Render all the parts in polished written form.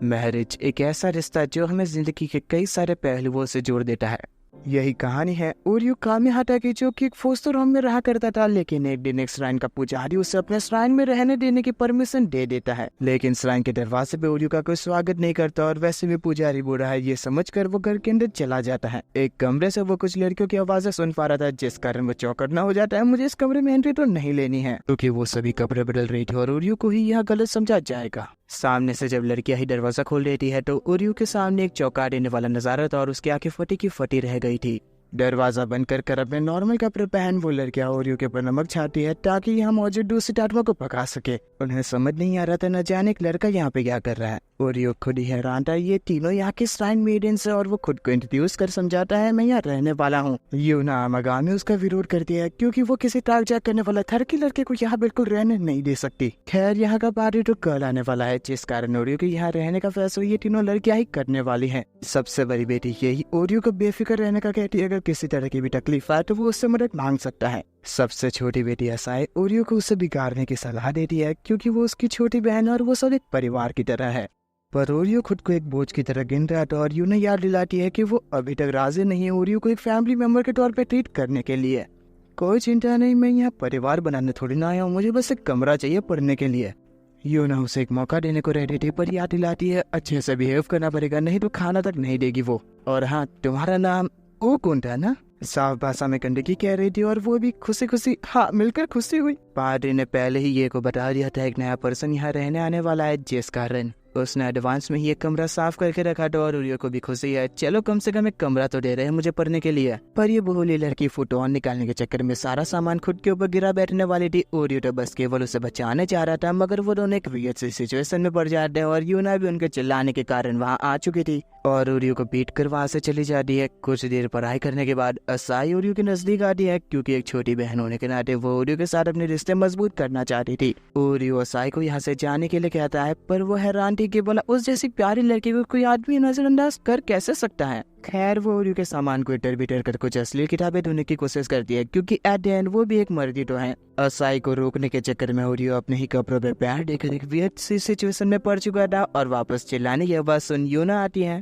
Marriage एक ऐसा रिश्ता जो हमें जिंदगी के कई सारे पहलुओं से जोड़ देता है। यही कहानी है ओरियो कामिहाटा की, जो कि एक फोस्टर होम में रहा करता था, लेकिन एक दिन एक श्राइन का पुजारी उसे अपने श्राइन में रहने देने की परमिशन दे देता है। लेकिन श्राइन के दरवाजे पे ओरियो का कोई स्वागत नहीं करता और वैसे भी पुजारी बुरा है ये समझकर वो घर के अंदर चला जाता है। एक कमरे से वो कुछ लड़कियों की आवाजें सुन पा रहा था, जिस कारण वो चौकन्ना हो जाता है। मुझे इस कमरे में एंट्री तो नहीं लेनी है, क्योंकि वो सभी कपड़े बदल रही थी और ओरियो को ही यहाँ गलत समझा जाएगा। सामने से जब लड़कियां ही दरवाजा खोल रही है तो ओरियो के सामने एक चौंका देने वाला नजारा था और उसकी आंखें फटी की फटी रह गई थी। दरवाजा बंद कर अपने नॉर्मल कपड़े पहन वो लड़कियां ओरियो के ऊपर नमक छाती है ताकि यहाँ मौजूद दूसरी आत्मा को पका सके। उन्हें समझ नहीं आ रहा था न जाने एक लड़का यहाँ पे क्या कर रहा है। ओरियो खुद ही हैरान था, ये तीनों यहाँ के श्राइन मेडेंस है और वो खुद को इंट्रोड्यूस कर समझाता है मैं यहाँ रहने वाला हूँ। यूना आमागामी उसका विरोध करती है क्योंकि वो किसी टाक जाक करने वाला थर की लड़के को यहाँ बिल्कुल रहने नहीं दे सकती। खैर यहाँ का पार्टी तो कल आने वाला है, जिस कारण ओरियो के यहाँ रहने का फैसला ये तीनों लड़कियां ही करने वाली है। सबसे बड़ी बेटी यही ओरियो को बेफिक्र रहने का कहती है, अगर किसी तरह की भी तकलीफ है तो वो उससे मदद मांग सकता है। सबसे छोटी बेटी असाई ओरियो को उसे बिगाड़ने की सलाह देती है क्योंकि वो उसकी छोटी बहन और वो सब एक परिवार की तरह है। पर ओरियो खुद को एक बोझ की तरह गिन रहा था और यूना याद दिलाती है कि वो अभी तक राजी नहीं है ओरियो को एक फैमिली मेंबर के तौर पे ट्रीट करने के लिए। कोई चिंता नहीं, मैं यहाँ परिवार बनाने थोड़ी ना आया हूँ, मुझे बस एक कमरा चाहिए पढ़ने के लिए। यूना उसे एक मौका देने को रेडी थी, पर याद दिलाती है अच्छे से बिहेव करना पड़ेगा, नहीं तो खाना तक नहीं देगी वो। और हाँ, तुम्हारा नाम ओ कौन था ना? साफ भाषा में गंदगी कह रही थी और वो भी खुशी खुशी हाँ मिलकर खुशी हुई। पादरी ने पहले ही ये को बता दिया था एक नया पर्सन यहाँ रहने आने वाला है, जिस कारण उसने एडवांस में ही एक कमरा साफ करके रखा था और ओरियो को भी खुशी है, चलो कम से कम एक कमरा तो दे रहे हैं मुझे पढ़ने के लिए। पर ये भोली लड़की फुटबॉल निकालने के चक्कर में सारा सामान खुद के ऊपर गिरा बैठने वाली थी। ओरियो तो बस केवल उसे बचाने चाह रहा था, मगर वो दोनों एक वियर्ड सी सिचुएशन में पड़ जाते हैं और यूना भी उनके चिल्लाने के कारण वहाँ आ चुकी थी और ओरियो को पीट कर वहाँ से चली जाती है। कुछ देर पढ़ाई करने के बाद असाई ओरियो के नजदीक आती है क्योंकि एक छोटी बहन होने के नाते वो ओरियो के साथ अपने रिश्ते मजबूत करना चाहती थी। ओरियो असाई को यहाँ से जाने के लिए कहता है, पर वो हैरान थी कि बोला उस जैसी प्यारी लड़की को कोई आदमी नजरअंदाज कर कैसे सकता है। खैर वो ओरियो के सामान को इटर बिटर कर कुछ असली किताबें ढूंढने की कोशिश करती है क्योंकि एट द एंड वो भी एक मर्दी तो है। असाई को रोकने के चक्कर में ओरियो अपने ही कपड़ों पे पैर देकर एक वियर्ड सी सिचुएशन में पड़ चुका था और वापस चिल्लाने की आवाज सुन यूना आती है।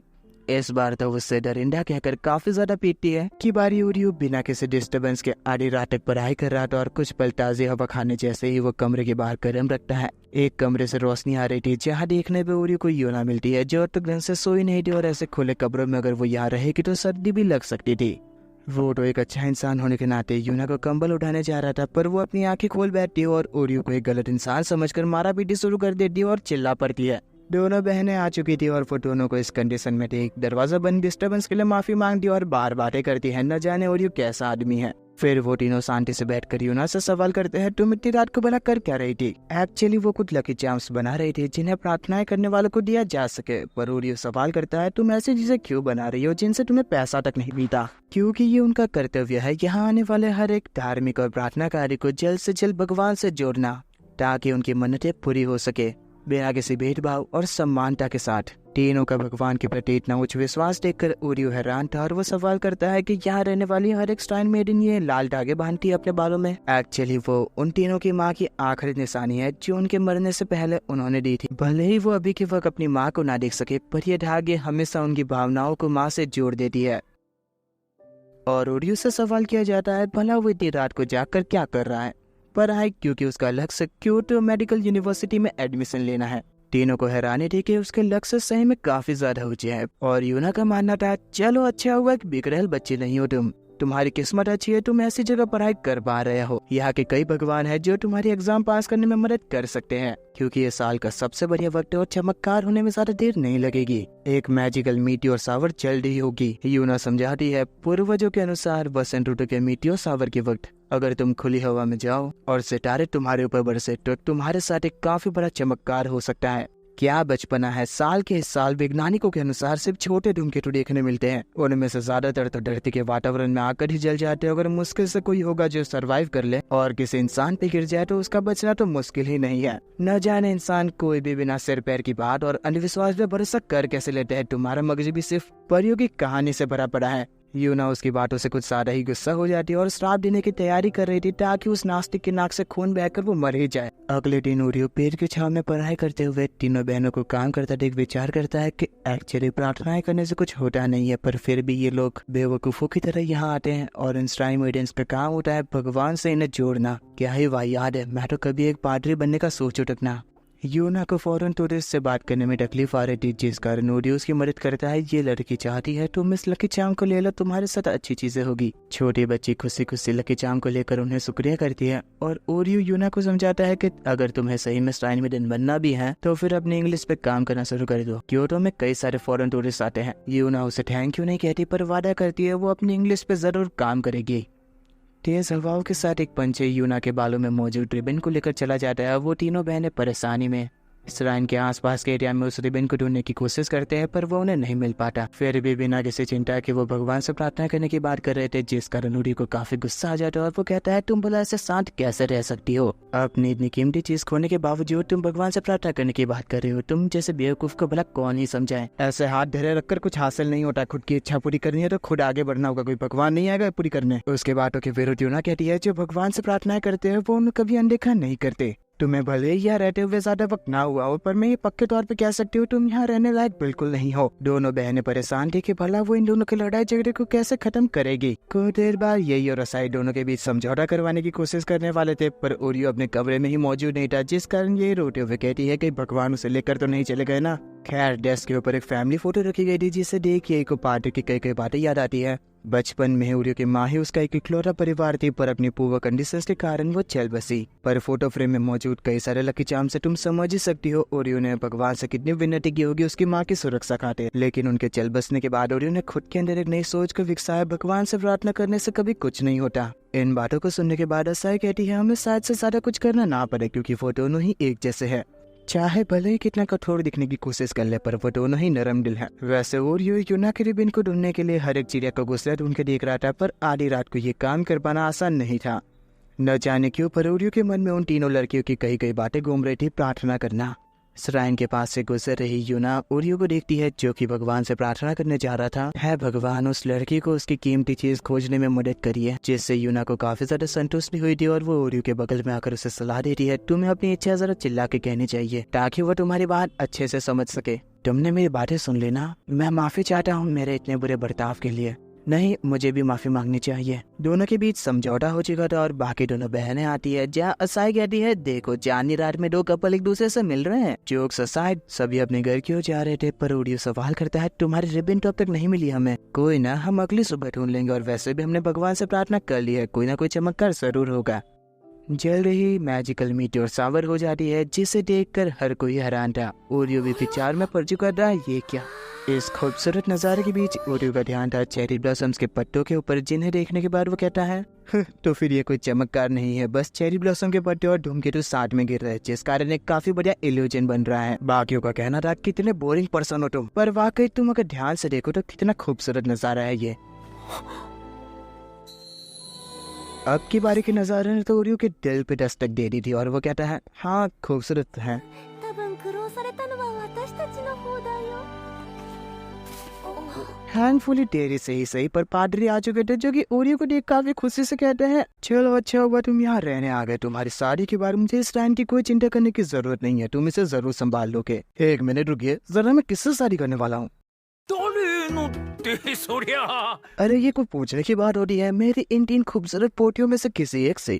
इस बार तो उससे डरिंदा कहकर काफी ज्यादा पीटती है कि बारी ओरियो बिना किसी डिस्टरबेंस के आधी रात तक पढ़ाई कर रहा था और कुछ पल ताज़ी हवा खाने जैसे ही वो कमरे के बाहर कदम रखता है। एक कमरे से रोशनी आ रही थी जहाँ देखने पे ओरियो को यूना मिलती है, जो तक ढंग से सोई नहीं थी और ऐसे खुले कमरों में अगर वो यहाँ रहेगी तो सर्दी भी लग सकती थी। वो तो एक अच्छा इंसान होने के नाते यूना को कंबल उठाने जा रहा था, पर वो अपनी आंखें खोल बैठती है और ओरियो को एक गलत इंसान समझकर मारा पीटी शुरू कर देती है और चिल्ला पड़ती है। दोनों बहनें आ चुकी थी और वो दोनों को इस कंडीशन में देख दरवाजा बंद डिस्टर्बेंस के लिए माफी मांगती और बार बातें करती है, न जाने ओरियो कैसा आदमी है। फिर वो तीनों शांति से बैठकर यूना से सवाल करते हैं, तुम इतनी रात को भला कर क्या रही थी? एक्चुअली वो कुछ लकी चार्म्स बना रही थी जिन्हें प्रार्थनाएं करने वालों को दिया जा सके। पर ओरियो सवाल करता है, तुम ऐसी चीजें क्यों बना रही हो जिनसे तुम्हें पैसा तक नहीं मिलता? क्योंकि ये उनका कर्तव्य है यहाँ आने वाले हर एक धार्मिक और प्रार्थनाकारी को जल्द से जल्द भगवान से जोड़ना, ताकि उनकी मन्नतें पूरी हो सके बिना किसी भेदभाव और सम्मानता के साथ। तीनों का भगवान के प्रति इतना उच्च विश्वास देखकर ओरियो हैरान था और वो सवाल करता है कि यहाँ रहने वाली हर एक श्राइन मेडन ये लाल धागे बांधती है अपने बालों में। एक्चुअली वो उन तीनों की माँ की आखिरी निशानी है जो उनके मरने से पहले उन्होंने दी थी। भले ही वो अभी के वक्त अपनी माँ को ना देख सके, पर ये धागे हमेशा उनकी भावनाओं को माँ से जोड़ देती है। और ओरियो से सवाल किया जाता है, भला वो इतनी रात को जाकर क्या कर रहा है? पढ़ाई, क्योंकि उसका लक्ष्य क्योटो मेडिकल यूनिवर्सिटी में एडमिशन लेना है। तीनों को हैरानी थी कि उसके लक्ष्य सही में काफी ज्यादा ऊंचे हैं और यूना का मानना था, चलो अच्छा हुआ कि बिगड़ैल बच्चे नहीं हो तुम्हारी किस्मत अच्छी है, तुम ऐसी जगह पढ़ाई कर पा रहे हो। यहाँ के कई भगवान है जो तुम्हारी एग्जाम पास करने में मदद कर सकते हैं, क्योंकि ये साल का सबसे बढ़िया वक्त है और चमत्कार होने में ज्यादा देर नहीं लगेगी। एक मैजिकल मीटियोर सावर जल्द ही होगी। यूना समझाती है, पूर्वजों के अनुसार वसंत ऋतु के मीटियोर सावर के वक्त अगर तुम खुली हवा में जाओ और सितारे तुम्हारे ऊपर बरसे तो तुम्हारे साथ एक काफी बड़ा चमत्कार हो सकता है। क्या बचपना है, साल के इस साल वैज्ञानिकों के अनुसार सिर्फ छोटे धूमकेतु देखने मिलते हैं। उनमें से ज्यादातर तो धरती के वातावरण में आकर ही जल जाते हैं। अगर मुश्किल से कोई होगा जो सरवाइव कर ले और किसी इंसान पे गिर जाए तो उसका बचना तो मुश्किल ही नहीं है। न जाने इंसान कोई भी बिना सिर पैर की बात और अंधविश्वास पे भरोसा कर कैसे लेते हैं। तुम्हारा मगज भी सिर्फ परियों की कहानी से भरा पड़ा है। यूना उसकी बातों से कुछ ज्यादा ही गुस्सा हो जाती है और श्राप देने की तैयारी कर रही थी ताकि उस नास्तिक के नाक से खून बहकर वो मर ही जाए। अगले दिन ओरियो पेड़ की छांव में पढ़ाई करते हुए तीनों बहनों को काम करता देख विचार करता है कि एक्चुअली प्रार्थनाएं करने से कुछ होता नहीं है, पर फिर भी ये लोग बेवकूफों की तरह यहाँ आते हैं और इन श्राइन मेडेंस का काम होता है भगवान से इन्हें जोड़ना। क्या ही वाहियात है, मैं तो कभी एक पादरी बनने का सोच उठकना। यूना को फौरन टूरिस्ट से बात करने में तकलीफ आ रही थी, जिस कारण ओरियो उसकी मदद करता है। ये लड़की चाहती है तुम इस लकी चार्म को ले लो, तुम्हारे साथ अच्छी चीजें होगी। छोटी बच्ची खुशी खुशी लकी चार्म को लेकर उन्हें शुक्रिया करती है और ओरियो यूना को समझाता है कि अगर तुम्हें सही में श्राइन मेडन बनना भी है तो फिर अपने इंग्लिश पे काम करना शुरू कर दो। क्योटो में कई सारे फॉरेन टूरिस्ट आते हैं। यूना उसे थैंक यू नहीं कहती, पर वादा करती है वो अपनी इंग्लिश पे जरूर काम करेगी। तेज हवाओं के साथ एक पंछी यूना के बालों में मौजूद रिबन को लेकर चला जाता है। वो तीनों बहनें परेशानी में श्राइन के आसपास के एरिया में उस रिबन को ढूंढने की कोशिश करते हैं, पर वो उन्हें नहीं मिल पाता। फिर भी बिना किसी चिंता के वो भगवान से प्रार्थना करने की बात कर रहे थे, जिस कारण ओरियो को काफी गुस्सा आ जाता है और वो कहता है तुम भला ऐसे शांत कैसे रह सकती हो? अपनी इतनी कीमती चीज खोने के बावजूद तुम भगवान से प्रार्थना करने की बात कर रहे हो। तुम जैसे बेवकूफ को भला कौन ही समझाए? ऐसे हाथ धरे रखकर कुछ हासिल नहीं होता। खुद की इच्छा पूरी करनी है तो खुद आगे बढ़ना होगा, कोई भगवान नहीं आएगा पूरी करने। उसके बातों के विरुद्ध यूना कहती है जो भगवान से प्रार्थनाएं करते हैं वो उन्हें कभी अनदेखा नहीं करते। तुम्हें भले ही यहाँ रहते हुए ज्यादा वक्त ना हुआ हो, पर मैं ये पक्के तौर पे कह सकती हूँ तुम यहाँ रहने लायक बिल्कुल नहीं हो। दोनों बहनें परेशान थी कि भला वो इन दोनों की लड़ाई झगड़े को कैसे खत्म करेगी। कुछ देर बाद यही और रसाई दोनों के बीच समझौता करवाने की कोशिश करने वाले थे, पर ओरियो अपने कमरे में ही मौजूद नहीं था, जिस कारण ये रोते हुए कहती है कि भगवान उसे लेकर तो नहीं चले गए ना। खैर, डेस्क के ऊपर एक फैमिली फोटो रखी गई थी, जिसे देख के को पार्टी की कई बातें याद आती है। बचपन में ओरियो की माँ ही उसका एक इकलौता परिवार थी, पर अपनी पूर्व कंडीशंस के कारण वो चल बसी। पर फोटो फ्रेम में मौजूद कई सारे लकी चार्म से तुम समझ ही सकती हो ओरियो ने भगवान से कितनी विनती की होगी उसकी माँ की सुरक्षा खातिर। लेकिन उनके चल बसने के बाद ओरियो ने खुद के अंदर एक नई सोच को विकसाया, भगवान से प्रार्थना करने से कभी कुछ नहीं होता। इन बातों को सुनने के बाद असाई कहती है हमें शायद से ज्यादा कुछ करना ना पड़े, क्योंकि वो दोनों ही एक जैसे है। चाहे भले ही कितना कठोर दिखने की कोशिश कर ले, पर वो दोनों ही नरम दिल है। वैसे ओरियो यूना के रिबन को ढूंढने के लिए हर एक चिड़िया को घोंसला ढूंढ के देख रहा था, पर आधी रात को ये काम कर पाना आसान नहीं था। न जाने क्यों पर ओरियो के मन में उन तीनों लड़कियों की कई बातें घूम रही थी। प्रार्थना करना। श्राइन के पास से गुजर रही यूना ओरियो को देखती है, जो कि भगवान से प्रार्थना करने जा रहा था। है भगवान, उस लड़की को उसकी कीमती चीज खोजने में मदद करिए, जिससे यूना को काफी ज्यादा संतुष्टि हुई थी और वो ओरियो के बगल में आकर उसे सलाह देती है तुम्हें अपनी इच्छा जरा चिल्ला के कहनी चाहिए ताकि वो तुम्हारी बात अच्छे से समझ सके। तुमने मेरी बातें सुन लेना। मैं माफी चाहता हूँ मेरे इतने बुरे बर्ताव के लिए। नहीं, मुझे भी माफी मांगनी चाहिए। दोनों के बीच समझौता हो चुका था और बाकी दोनों बहनें आती है, जहाँ असाई कहती है देखो चांदनी रात में दो कपल एक दूसरे से मिल रहे हैं। जोक्स असाइड, सभी अपने घर की ओर जा रहे थे, पर ओरियो सवाल करता है तुम्हारी रिबन तो अब तक नहीं मिली हमें। कोई ना, हम अगली सुबह ढूंढ लेंगे और वैसे भी हमने भगवान से प्रार्थना कर ली है, कोई ना कोई चमत्कार जरूर होगा। जल्द ही मैजिकल मीटियोर सावर हो जाती है, जिसे देखकर हर कोई हैरान था। ओरियो भी विचार में पड़ चुका था ये क्या। इस खूबसूरत नजारे के बीच ओरियो का ध्यान था चेरी ब्लॉसम्स के पत्तों के ऊपर, जिन्हें देखने के बाद वो कहता है तो फिर ये कोई चमत्कार नहीं है, बस चेरी ब्लॉसम के पत्ते और धूमकेतु साथ में गिर रहे, जिस कारण एक काफी बढ़िया इल्यूजन बन रहा है। बाकियों का कहना था कितने बोरिंग पर्सन हो तुम, पर वाकई तुम अगर ध्यान से देखो तो कितना खूबसूरत नजारा है ये। अब की बारी के नजारे ने तो ओरियो के दिल पे दस्तक दे दी थी और वो कहता है हाँ खूबसूरत है। हैंडफुली देरी से ही सही, पर पादरी आ चुके थे, जो कि ओरियो को देख काफी खुशी से कहते हैं चलो अच्छा हुआ तुम यहाँ रहने आ गए। तुम्हारी शादी के बारे में मुझे इस टाइम की कोई चिंता करने की जरूरत नहीं है, तुम इसे जरूर संभाल लोगे। एक मिनट रुकिए जरा, मैं किससे शादी करने वाला हूँ? अरे ये कोई पूछने की बात होती है, मेरी इन 3 खूबसूरत पोटियों में से किसी एक से।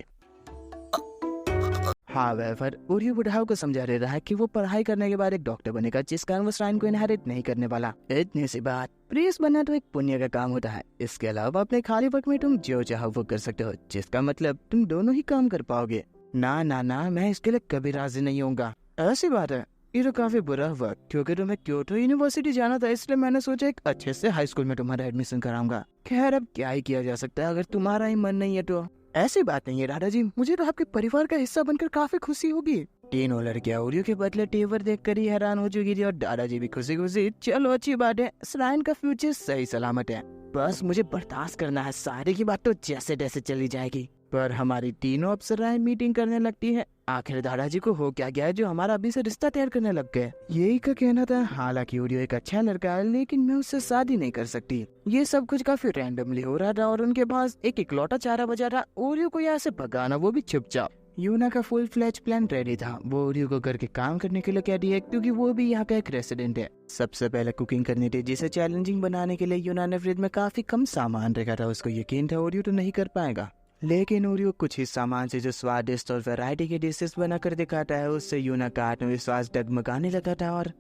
हाँ वेफर, ओरियो बुढ़ाओ को समझा दे रहा है कि वो पढ़ाई करने के बाद एक डॉक्टर बनेगा, जिस कारण वो श्राइन को इनहेरिट नहीं करने वाला। इतनी सी बात। प्रीस्ट बनना तो एक पुण्य का काम होता है, इसके अलावा अपने खाली वक्त में तुम जो चाहो वो कर सकते हो, जिसका मतलब तुम दोनों ही काम कर पाओगे। ना ना ना, मैं इसके लिए कभी राजी नहीं होऊंगा। ऐसी बात है, ये तो काफी बुरा हुआ, क्योंकि तुम्हें क्योटो यूनिवर्सिटी जाना था, इसलिए मैंने सोचा एक अच्छे से हाई स्कूल में तुम्हारा एडमिशन कराऊंगा। खैर अब क्या ही किया जा सकता है, अगर तुम्हारा ही मन नहीं है तो। ऐसी बात नहीं है दादाजी, मुझे तो आपके परिवार का हिस्सा बनकर काफी खुशी होगी। तीनों लड़कियां ओरियो के बदले तेवर देखकर ही हैरान हो चुकी थी और दादाजी भी खुशी खुशी। चलो अच्छी बात है, श्राइन का फ्यूचर सही सलामत है, बस मुझे बर्दाश्त करना है, सारी की बात तो जैसे तैसे चली जाएगी। पर हमारी तीनों अप्सराएं मीटिंग करने लगती है। आखिर दादाजी को हो क्या गया है जो हमारा अभी से रिश्ता तैयार करने लग गए। यही का कहना था। हालांकि ओरियो एक अच्छा लड़का है, लेकिन मैं उससे शादी नहीं कर सकती। ये सब कुछ काफी रैंडमली हो रहा था और उनके पास एक इकलौता चारा बचा था, ओरियो को यहाँ से भगाना, वो भी चुपचाप। यूना का फुल फ्लैज प्लान रेडी था। वो ओरियो को घर के काम करने के लिए कह रही है, क्योंकि वो भी यहाँ का एक रेसिडेंट है। सबसे पहले कुकिंग करनी थी, जिसे चैलेंजिंग बनाने के लिए यूना ने फ्रिज में काफी कम सामान रखा था। उसको यकीन था ओरियो तो नहीं कर पाएगा, लेकिन ओरियो कुछ ही सामान से जो स्वादिष्ट और वैरायटी के डिशेस बनाकर दिखाता है, उससे यूना का आत्मविश्वास डगमगाने लगा था। और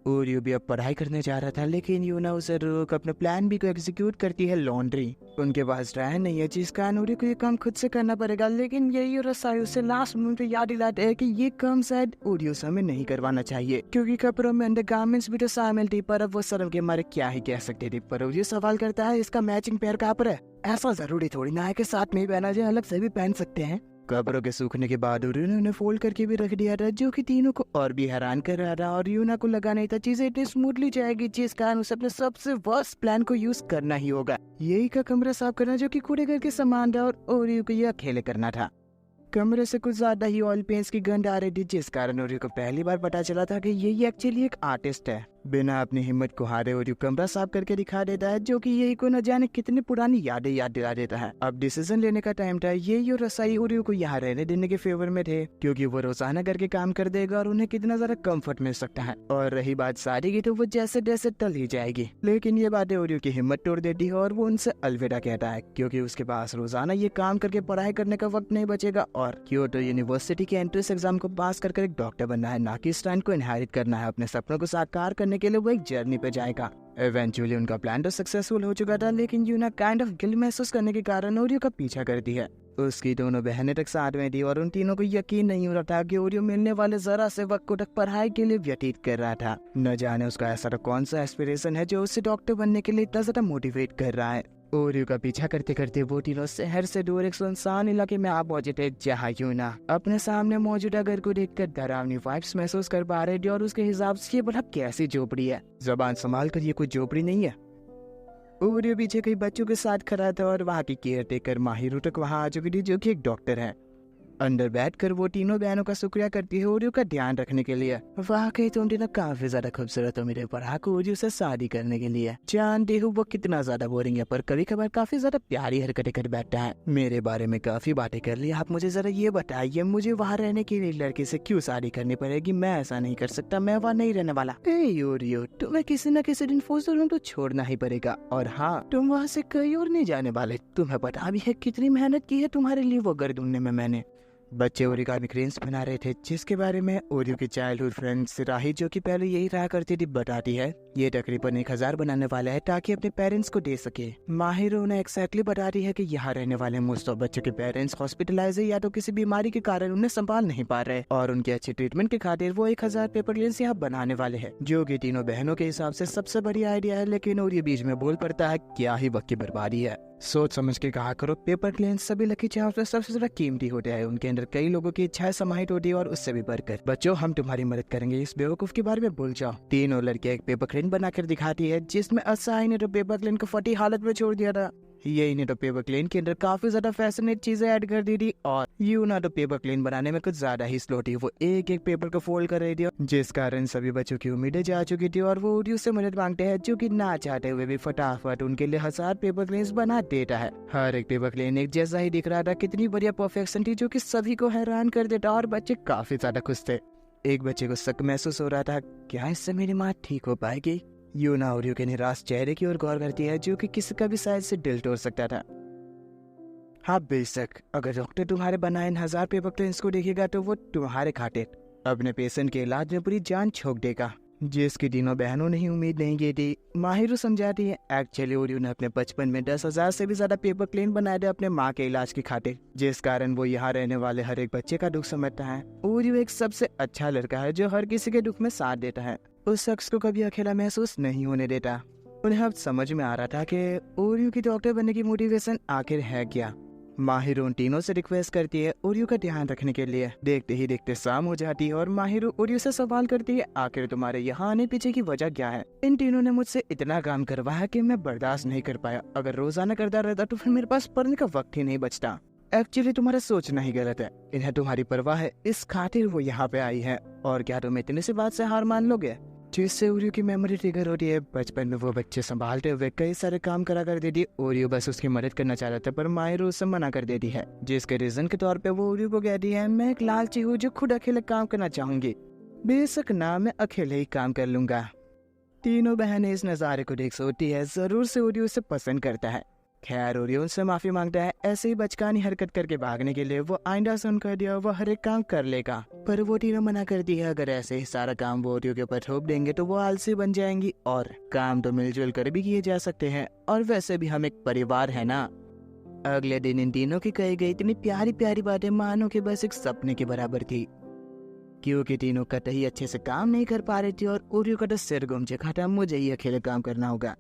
ओरियो भी अब पढ़ाई करने जा रहा था, लेकिन यूना उसे रोक अपने प्लान भी को एग्जीक्यूट करती है। लॉन्ड्री उनके पास ड्रायर नहीं है, जिस कारण ओरियो को ये काम खुद से करना पड़ेगा। लेकिन यही रसाई उसे लास्ट मोमेंट पे याद दिलाते है कि ये काम शायद ओरियो से हमें नहीं करवाना चाहिए, क्योंकि कपड़ों में अंडरगारमेंट्स भी तो शामिल थी। पर अब वो शर्म के मारे क्या ही कह सकते थे। पर ओरियो सवाल करता है, इसका मैचिंग पेयर कहाँ पर है? ऐसा जरूरी थोड़ी ना है कि साथ में ही पहना जाए, अलग से भी पहन सकते हैं। कपड़ों के सूखने के बाद ओरियो ने उन्हें फोल्ड करके भी रख दिया था, जो कि तीनों को और भी हैरान कर रहा था। और यूना को लगा नहीं था चीजें इतनी स्मूथली जाएगी, जिस कारण उसे अपने सबसे वर्स्ट प्लान को यूज करना ही होगा। यही का कमरा साफ करना, जो कि कूड़े घर के सामान था, और ओरियो को यह अकेले करना था। कमरे से कुछ ज्यादा ही ऑयल पेंट्स की गंध आ रही थी, जिस कारण ओरियो को पहली बार पता चला था कि ये एक्चुअली एक आर्टिस्ट है। बिना अपनी हिम्मत को हारे ओरियो कमरा साफ करके दिखा देता है, जो कि यही को न जाने कितनी पुरानी यादें याद दिला देता है। अब डिसीजन लेने का टाइम था। यही और रसाई ओरियो को यहाँ रहने देने के फेवर में थे, क्योंकि वो रोजाना करके काम कर देगा और उन्हें कितना ज्यादा कंफर्ट मिल सकता है। और रही बात शादी की, तो वो जैसे जैसे टल ही जाएगी। लेकिन ये बातें ओरियो की हिम्मत तोड़ देती है और वो उनसे अलविदा कहता है, क्योंकि उसके पास रोजाना ये काम करके पढ़ाई करने का वक्त नहीं बचेगा। और क्योटो यूनिवर्सिटी के एंट्रेंस एग्जाम को पास कर एक डॉक्टर बनना है, ना कि स्ट्राइन को इनहेरिट करना है। अपने सपनों को साकार करने के लिए वो एक जर्नी पे जाएगा। इवेंचुअली उनका प्लान तो सक्सेसफुल हो चुका था, लेकिन यूना काइंड ऑफ गिल्ट महसूस करने के कारण ओरियो का पीछा करती है। उसकी दोनों बहनें तक साथ में थी और उन तीनों को यकीन नहीं हो रहा था कि ओरियो मिलने वाले जरा से वक्त को तक पढ़ाई के लिए व्यतीत कर रहा था। न जाने उसका ऐसा तो कौन सा एस्पिरेशन है जो उसे डॉक्टर बनने के लिए इतना ज्यादा मोटिवेट कर रहा है। ओरियो का पीछा करते करते वो तीनों शहर से दूर एक सुनसान इलाके में आ पहुंचे थे, जहाँ यूना अपने सामने मौजूदा घर को देखकर डरावनी वाइब्स महसूस कर पा रहे थे। और उसके हिसाब से ये बड़ा कैसी झोपड़ी है? जबान संभाल कर, ये कोई झोपड़ी नहीं है। ओरियो पीछे कई बच्चों के साथ खड़ा था और वहाँ की केयर टेकर माहिरो तक वहाँ आ चुकी थी, जो कि एक डॉक्टर है। अंदर बैठकर वो तीनों बहनों का शुक्रिया करती है ओरियो का ध्यान रखने के लिए। वाकई तुम तीनों काफी ज्यादा खूबसूरत हो मेरे पढ़ा ओरियो से शादी करने के लिए। जानती हूँ वो कितना ज्यादा बोरिंग है, पर कभी कभार काफी ज्यादा प्यारी हरकतें कर बैठता है। मेरे बारे में काफी बातें कर ली। आप मुझे जरा ये बताइए, मुझे वहाँ रहने के लिए लड़के से क्यों शादी करनी पड़ेगी? मैं ऐसा नहीं कर सकता, मैं वहाँ नहीं रहने वाला। ओरियो, तुम्हें किसी न किसी दिन फोस्टर होम तो छोड़ना ही पड़ेगा। और हाँ, तुम वहाँ से कहीं और नहीं जाने वाले। तुम्हें पता भी है कितनी मेहनत की है तुम्हारे लिए वो घर ढूंढने में मैंने। बच्चे ओरिगामी क्रेन्स बना रहे थे, जिसके बारे में ओरियो की चाइल्डहुड फ्रेंड सिराही, जो कि पहले यही रहा करती थी, बताती है ये तकरीबन 1000 बनाने वाला है ताकि अपने पेरेंट्स को दे सके। माहिरो ने एक्जैक्टली बताती है कि यहाँ रहने वाले मोस्ट ऑफ बच्चों के पेरेंट्स हॉस्पिटलाइज है या तो किसी बीमारी के कारण उन्हें संभाल नहीं पा रहे, और उनके अच्छे ट्रीटमेंट के खातिर वो 1000 पेपर लेंस यहाँ बनाने वाले हैं, जो कि तीनों बहनों के हिसाब से सबसे बढ़िया आइडिया है। लेकिन ओरियो बीच में बोल पड़ता है, क्या ही वक्त की बर्बादी है, सोच समझ के कहा करो। पेपर प्लेन सभी लकी चार्म्स से सबसे ज्यादा कीमती होते हैं। उनके अंदर कई लोगों की इच्छाएं समाहित होती है और उससे भी बढ़कर। बच्चों, हम तुम्हारी मदद करेंगे, इस बेवकूफ के बारे में भूल जाओ। तीनों लड़कियां एक पेपर क्लेन बनाकर दिखाती है, जिसमें असाई ने तो पेपर क्लेन को फटी हालत में छोड़ दिया था। यही ने तो पेपर क्लेन के अंदर काफी ज्यादा फैसिनेट चीजें ऐड कर दी थी। और यूना तो पेपर क्लेन बनाने में कुछ ज्यादा ही स्लो थी। वो एक एक पेपर को फोल्ड कर रही थी, जिस कारण सभी बच्चों की उम्मीदें जा चुकी थी। और वो ओरियो से मदद मांगते हैं, जो कि ना चाहते हुए भी फटाफट उनके लिए 1000 पेपर क्लेन्स बना देता है। हर एक पेपर क्लेन एक जैसा ही दिख रहा था। कितनी बढ़िया परफेक्शन थी, जो कि सभी को हैरान कर देता। और बच्चे काफी ज्यादा खुश थे। एक बच्चे को शक महसूस हो रहा था, क्या इससे मेरी माँ ठीक हो पाएगी? यूना ओरियो के निराश चेहरे की ओर गौर करती है, जो कि किसी का भी शायद से दिल तोड़ सकता था। हाँ बेशक, अगर डॉक्टर तुम्हारे बनाए 1000 पेपर क्लेन्स को देखेगा तो वो तुम्हारे खातिर अपने पेशेंट के इलाज में पूरी जान झोंक देगा, जिसकी तीनों बहनों ने ही उम्मीद नहीं की थी। माहिरो समझाती है, एक्चुअली ओरियो ने अपने बचपन में 10,000 से भी ज्यादा पेपर क्लेन बनाए थे अपने माँ के इलाज की खातिर, जिस कारण वो यहाँ रहने वाले हर एक बच्चे का दुख समझता है। ओरियो एक सबसे अच्छा लड़का है, जो हर किसी के दुख में साथ देता है। उस शख्स को कभी अकेला महसूस नहीं होने देता। उन्हें अब समझ में आ रहा था कि ओरियो की डॉक्टर बनने की मोटिवेशन आखिर है क्या। माहिरो उन तीनों से रिक्वेस्ट करती है ओरियो का ध्यान रखने के लिए। देखते ही देखते शाम हो जाती है और माहिरो ओरियो से सवाल करती है, आखिर तुम्हारे यहाँ आने पीछे की वजह क्या है? इन तीनों ने मुझसे इतना काम करवाया कि मैं बर्दाश्त नहीं कर पाया। अगर रोजाना करता रहता तो फिर मेरे पास पढ़ने का वक्त ही नहीं बचता। एक्चुअली तुम्हारा सोचना ही गलत है। इन्हें तुम्हारी परवाह है, इस खातिर वो यहाँ पे आई है। और क्या तुम इतने से बात से हार मान लोगे? जिससे ओरियो की मेमोरी ट्रिगर होती है। बचपन में वो बच्चे संभालते हुए कई सारे काम करा कर देती है। ओरियो बस उसकी मदद करना चाह रहा था, पर माहिरो उससे मना कर देती है, जिसके रीजन के तौर पे वो ओरियो को कहती है, मैं एक लालची हूँ जो खुद अकेले काम करना चाहूंगी। बेशक ना, मैं अकेले ही काम कर लूंगा। तीनों बहनें इस नज़ारे को देख सोचती है, जरूर से ओरियो उसे पसंद करता है। खैर ओरियो उनसे माफी मांगता है। ऐसे ही बचकानी हरकत करके भागने के लिए वो आइंदा सुन कर दिया, वो हर एक काम कर लेगा। पर वो तीनों मना करती है, अगर ऐसे ही सारा काम वो ओरियो के ऊपर थोप देंगे तो वो आलसी बन जाएंगी, और काम तो मिलजुल कर भी किए जा सकते हैं, और वैसे भी हम एक परिवार है ना। अगले दिन इन तीनों की कही गई इतनी प्यारी प्यारी बातें मानो कि बस एक सपने के बराबर थी, क्योंकि तीनों कतई अच्छे से काम नहीं कर पा रही थी। और ओरियो का तो सिर घूम चुका था, मुझे ही अकेले काम करना होगा।